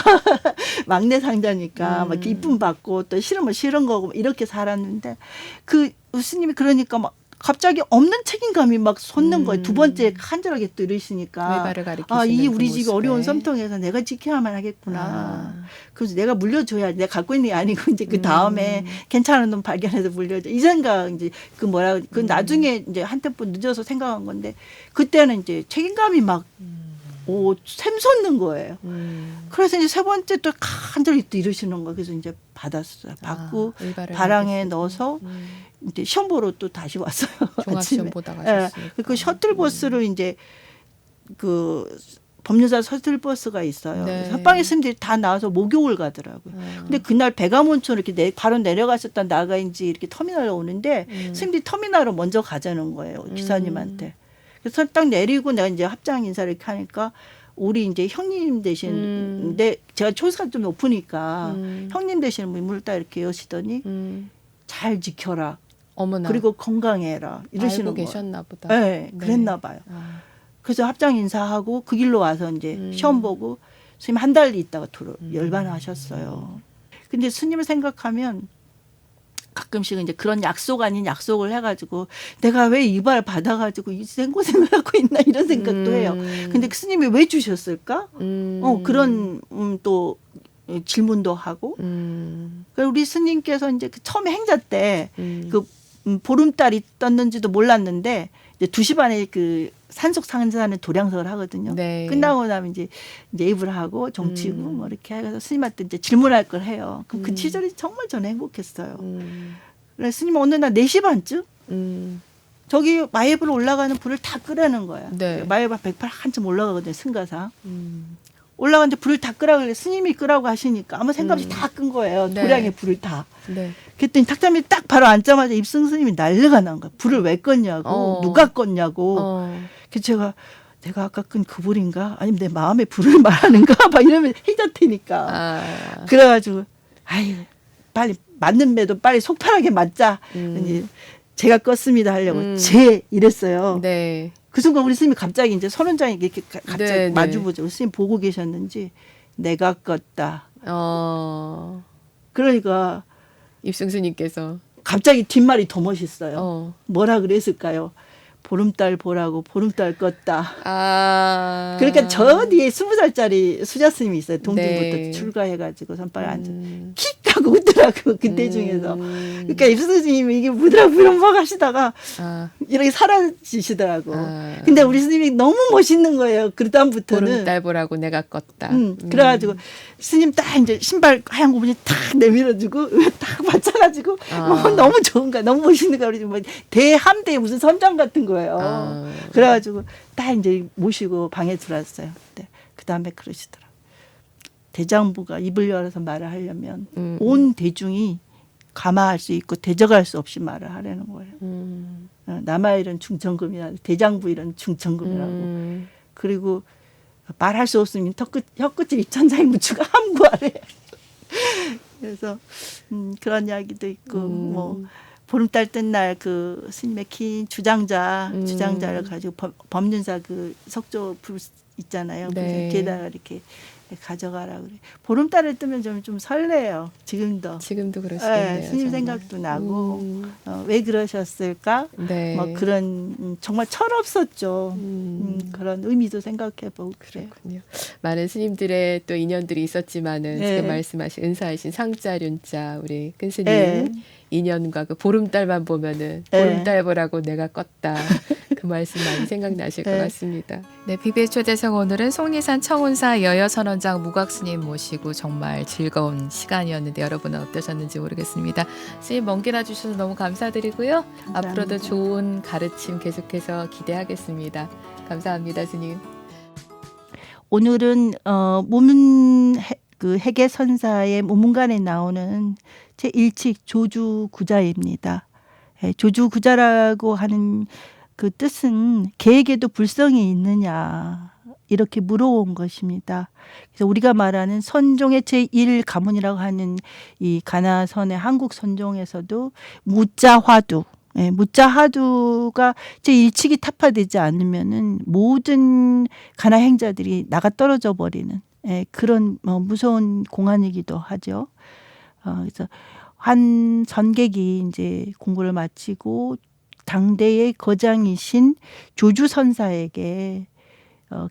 Speaker 2: 막내 상자니까 막 이쁨 받고 또 싫으면 싫은 거고 이렇게 살았는데 그 스님이 그러니까 막 갑자기 없는 책임감이 막 솟는 거예요. 두 번째 간절하게 또 이러시니까.
Speaker 1: 의발을 가리키시는
Speaker 2: 아, 이 우리
Speaker 1: 그
Speaker 2: 집이
Speaker 1: 모습에.
Speaker 2: 어려운 섬통에서 내가 지켜야만 하겠구나. 그래서 내가 물려줘야 내가 갖고 있는 게 아니고 이제 그 다음에 괜찮은 놈 발견해서 물려줘. 이 생각 이제 그 나중에 이제 한때뿐 늦어서 생각한 건데 그때는 이제 책임감이 막 샘솟는 거예요. 그래서 이제 세 번째 또 간절히 또 이러시는 거예요. 그래서 이제 받았어요. 받고
Speaker 1: 의발을
Speaker 2: 바랑에
Speaker 1: 가리키시고.
Speaker 2: 넣어서 이제 시험 보러 또 다시 왔어요.
Speaker 1: 종합시험
Speaker 2: 아침에.
Speaker 1: 보다가
Speaker 2: 예.
Speaker 1: 하셨으니까.
Speaker 2: 그 셔틀버스로 이제 그 법륜사 셔틀버스가 있어요.
Speaker 1: 네.
Speaker 2: 협방의 스님들이 다 나와서 목욕을 가더라고요. 근데 그날 배가문촌 이렇게 바로 내려가셨던 나가인지 이렇게 터미널로 오는데 스님들이 터미널로 먼저 가자는 거예요. 기사님한테. 그래서 딱 내리고 내가 이제 합장 인사를 이렇게 하니까 우리 이제 형님 되시는데 제가 초수가 좀 높으니까 형님 되시는 분을 딱 이렇게 여시더니 잘 지켜라.
Speaker 1: 어머나.
Speaker 2: 그리고 건강해라. 이러시는
Speaker 1: 알고
Speaker 2: 거예요.
Speaker 1: 계셨나 보다.
Speaker 2: 네, 그랬나 봐요. 그래서 합장 인사하고 그 길로 와서 이제 시험 보고 스님 한 달 있다가 열반하셨어요. 근데 스님을 생각하면 가끔씩 이제 그런 약속 아닌 약속을 해가지고 내가 왜 이발 받아가지고 이 생고생을 하고 있나 이런 생각도 해요. 근데 그 스님이 왜 주셨을까? 그런 또 질문도 하고. 우리 스님께서 이제 그 처음에 행자 때 그 보름달이 떴는지도 몰랐는데 이제 2시 반에 그 산속 상자는 도량석을 하거든요.
Speaker 1: 네.
Speaker 2: 끝나고 나면 이제 입을 하고 종치고 뭐 이렇게 해서 스님한테 이제 질문할 걸 해요. 그럼 그 시절이 정말 저는 행복했어요. 그래서 스님 어느 날 4시 반쯤 저기 마예불 올라가는 불을 다 끄라는 거야.
Speaker 1: 네.
Speaker 2: 마예불 108 한참 올라가거든요. 승가상. 올라가는데 불을 다 끄라고 그래. 스님이 끄라고 하시니까 아무 생각 없이 다 끈 거예요.
Speaker 1: 네.
Speaker 2: 도량의 불을 다.
Speaker 1: 네.
Speaker 2: 그랬더니 탁자미 딱 바로 앉자마자 입승 스님이 난리가 난 거야. 불을 왜 껐냐고. 누가 껐냐고. 그래서 내가 아까 끈 그 불인가? 아니면 내 마음의 불을 말하는가? 막 이러면 희젓하니까. 그래가지고 아유 빨리 맞는 매도 빨리 속편하게 맞자. 아니, 제가 껐습니다 하려고 이랬어요.
Speaker 1: 네.
Speaker 2: 그 순간 우리 스님이 갑자기 이제 선원장이 이렇게 갑자기
Speaker 1: 네,
Speaker 2: 마주보죠. 우리 스님 보고 계셨는지 내가 껐다. 그러니까
Speaker 1: 입승스님께서
Speaker 2: 갑자기 뒷말이 더 멋있어요. 뭐라 그랬을까요? 보름달 보라고 보름달 껐다. 그러니까 저 뒤에 20살짜리 수자 스님이 있어요. 동진부터
Speaker 1: 네.
Speaker 2: 출가해가지고 선발에 앉아 킥 하고 웃더라고 그때 중에서. 그러니까 입수 스님이 이게 부드럽부드럽 막 하시다가 이렇게 사라지시더라고. 근데 우리 스님이 너무 멋있는 거예요. 그 다음부터는.
Speaker 1: 보름달 보라고 내가 껐다.
Speaker 2: 그래가지고 스님 딱 이제 신발 하얀 고무신 탁 내밀어주고 딱 받쳐가지고 너무 좋은 거야. 너무 멋있는 거야. 우리 뭐 대함대 무슨 선장 같은 거예요. 그래가지고 딱 이제 모시고 방에 들어왔어요. 그 다음에 그러시더라. 대장부가 입을 열어서 말을 하려면 온 대중이 감화할 수 있고 대적할 수 없이 말을 하려는 거예요. 남아 이런 중천금이라 대장부 이런 중천금이라고. 그리고 말할 수 없으면 혀끝을 입천장에 묻히고 함구하래. 그래서 그런 이야기도 있고 뭐 보름달 뜬 날 그 스님의 긴 주장자를 가지고 법륜사 그 석조 불 있잖아요.
Speaker 1: 네.
Speaker 2: 그래서 뒤에다가 이렇게 가져가라 그래. 보름달을 뜨면 좀 설레요. 지금도.
Speaker 1: 지금도 그러시겠네요.
Speaker 2: 스님
Speaker 1: 정말.
Speaker 2: 생각도 나고 왜 그러셨을까?
Speaker 1: 네.
Speaker 2: 뭐 그런 정말 철없었죠. 그런 의미도 생각해보고 그래요.
Speaker 1: 그렇군요. 많은 스님들의 또 인연들이 있었지만은
Speaker 2: 네.
Speaker 1: 지금 말씀하신 은사이신 상자 륜자 우리 큰 스님
Speaker 2: 네.
Speaker 1: 인연과 그 보름달만 보면은
Speaker 2: 네.
Speaker 1: 보름달 보라고 내가 껐다. 그 말씀 많이 생각나실 것
Speaker 2: 네.
Speaker 1: 같습니다. 네, BBS 초대석 오늘은 송리산 청운사 여여선원장 무각스님 모시고 정말 즐거운 시간이었는데 여러분은 어떠셨는지 모르겠습니다. 스님 먼 길 와주셔서 너무 감사드리고요.
Speaker 2: 감사합니다.
Speaker 1: 앞으로도 좋은 가르침 계속해서 기대하겠습니다. 감사합니다, 스님.
Speaker 2: 오늘은 그 해계선사의 모문관에 나오는 제 1칙 조주구자입니다. 조주구자라고 하는 그 뜻은 개에게도 불성이 있느냐 이렇게 물어온 것입니다. 그래서 우리가 말하는 선종의 제1 가문이라고 하는 이 가나선의 한국 선종에서도 무자화두 무자하두가 제 일칙이 타파되지 않으면은 모든 가나 행자들이 나가 떨어져 버리는 그런 무서운 공안이기도 하죠. 그래서 한 전객이 이제 공부를 마치고 당대의 거장이신 조주선사에게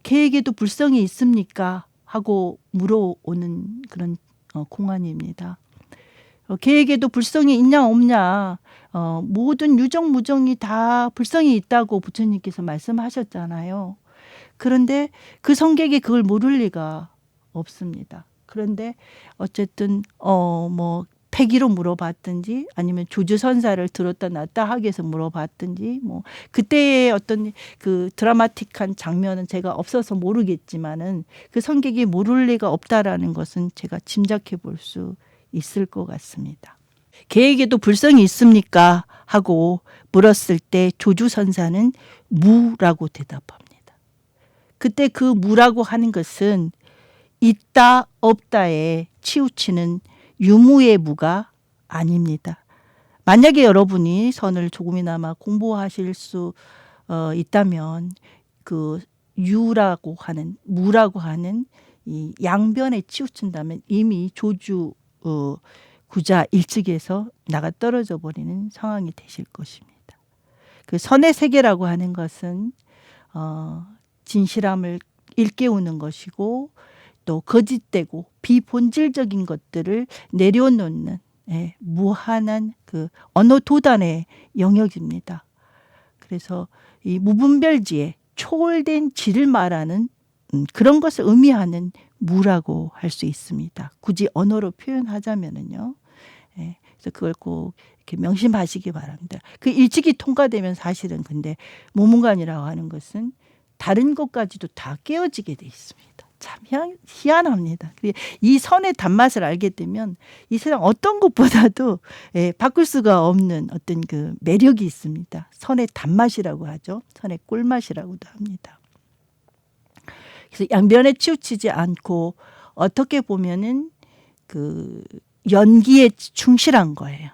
Speaker 2: 개에게도 불성이 있습니까? 하고 물어오는 그런 공안입니다. 개에게도 불성이 있냐 없냐 모든 유정 무정이 다 불성이 있다고 부처님께서 말씀하셨잖아요. 그런데 그 성객이 그걸 모를 리가 없습니다. 그런데 어쨌든 뭐 패기로 물어봤든지 아니면 조주선사를 들었다 놨다 하기 위해서 물어봤든지 뭐 그때의 어떤 그 드라마틱한 장면은 제가 없어서 모르겠지만은 그 성객이 모를 리가 없다라는 것은 제가 짐작해 볼 수 있을 것 같습니다. 개에게도 불성이 있습니까? 하고 물었을 때 조주선사는 무라고 대답합니다. 그때 그 무라고 하는 것은 있다 없다에 치우치는 유무의 무가 아닙니다. 만약에 여러분이 선을 조금이나마 공부하실 수 있다면 그 유라고 하는 무라고 하는 이 양변에 치우친다면 이미 조주 구자 일찍에서 나가 떨어져 버리는 상황이 되실 것입니다. 그 선의 세계라고 하는 것은 진실함을 일깨우는 것이고 또 거짓되고 비본질적인 것들을 내려놓는 무한한 그 언어 도단의 영역입니다. 그래서 이 무분별지에 초월된 지를 말하는 그런 것을 의미하는 무라고 할 수 있습니다. 굳이 언어로 표현하자면은요. 그래서 그걸 꼭 이렇게 명심하시기 바랍니다. 그 일찍이 통과되면 사실은 근데 모문관이라고 하는 것은 다른 것까지도 다 깨어지게 돼 있습니다. 참 희한합니다. 이 선의 단맛을 알게 되면 이 세상 어떤 것보다도 바꿀 수가 없는 어떤 그 매력이 있습니다. 선의 단맛이라고 하죠. 선의 꿀맛이라고도 합니다. 그래서 양변에 치우치지 않고 어떻게 보면은 그 연기에 충실한 거예요.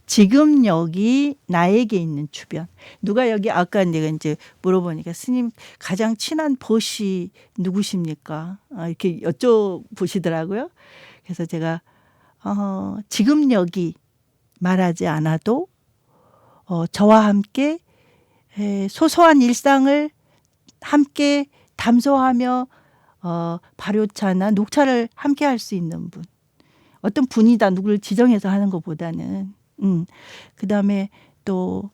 Speaker 2: 지금 여기 나에게 있는 주변. 누가 여기 아까 내가 이제 물어보니까 스님 가장 친한 벗이 누구십니까? 이렇게 여쭤보시더라고요. 그래서 제가 지금 여기 말하지 않아도 저와 함께 소소한 일상을 함께 담소하며 발효차나 녹차를 함께 할 수 있는 분. 어떤 분이다 누구를 지정해서 하는 것보다는 그다음에 또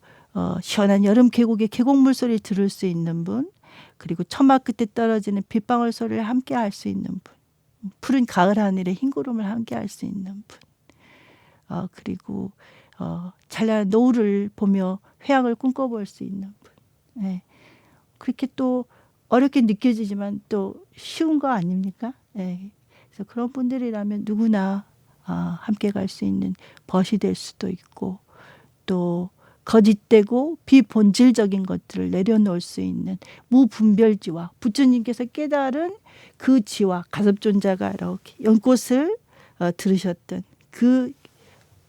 Speaker 2: 시원한 여름 계곡의 계곡물 소리를 들을 수 있는 분, 그리고 처마 끝에 떨어지는 빗방울 소리를 함께 할 수 있는 분, 푸른 가을 하늘의 흰구름을 함께 할 수 있는 분, 그리고 찬란한 노을을 보며 회양을 꿈꿔볼 수 있는 분. 그렇게 또 어렵게 느껴지지만 또 쉬운 거 아닙니까? 그래서 그런 분들이라면 누구나 함께 갈 수 있는 벗이 될 수도 있고 또 거짓되고 비본질적인 것들을 내려놓을 수 있는 무분별지와 부처님께서 깨달은 그 지와 가섭존자가 이렇게 연꽃을 들으셨던 그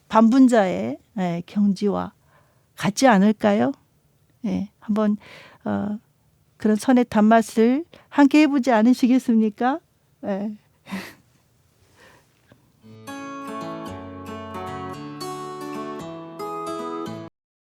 Speaker 2: 반분자의 경지와 같지 않을까요? 예, 한번 그런 선의 단맛을 함께 해보지 않으시겠습니까? 예.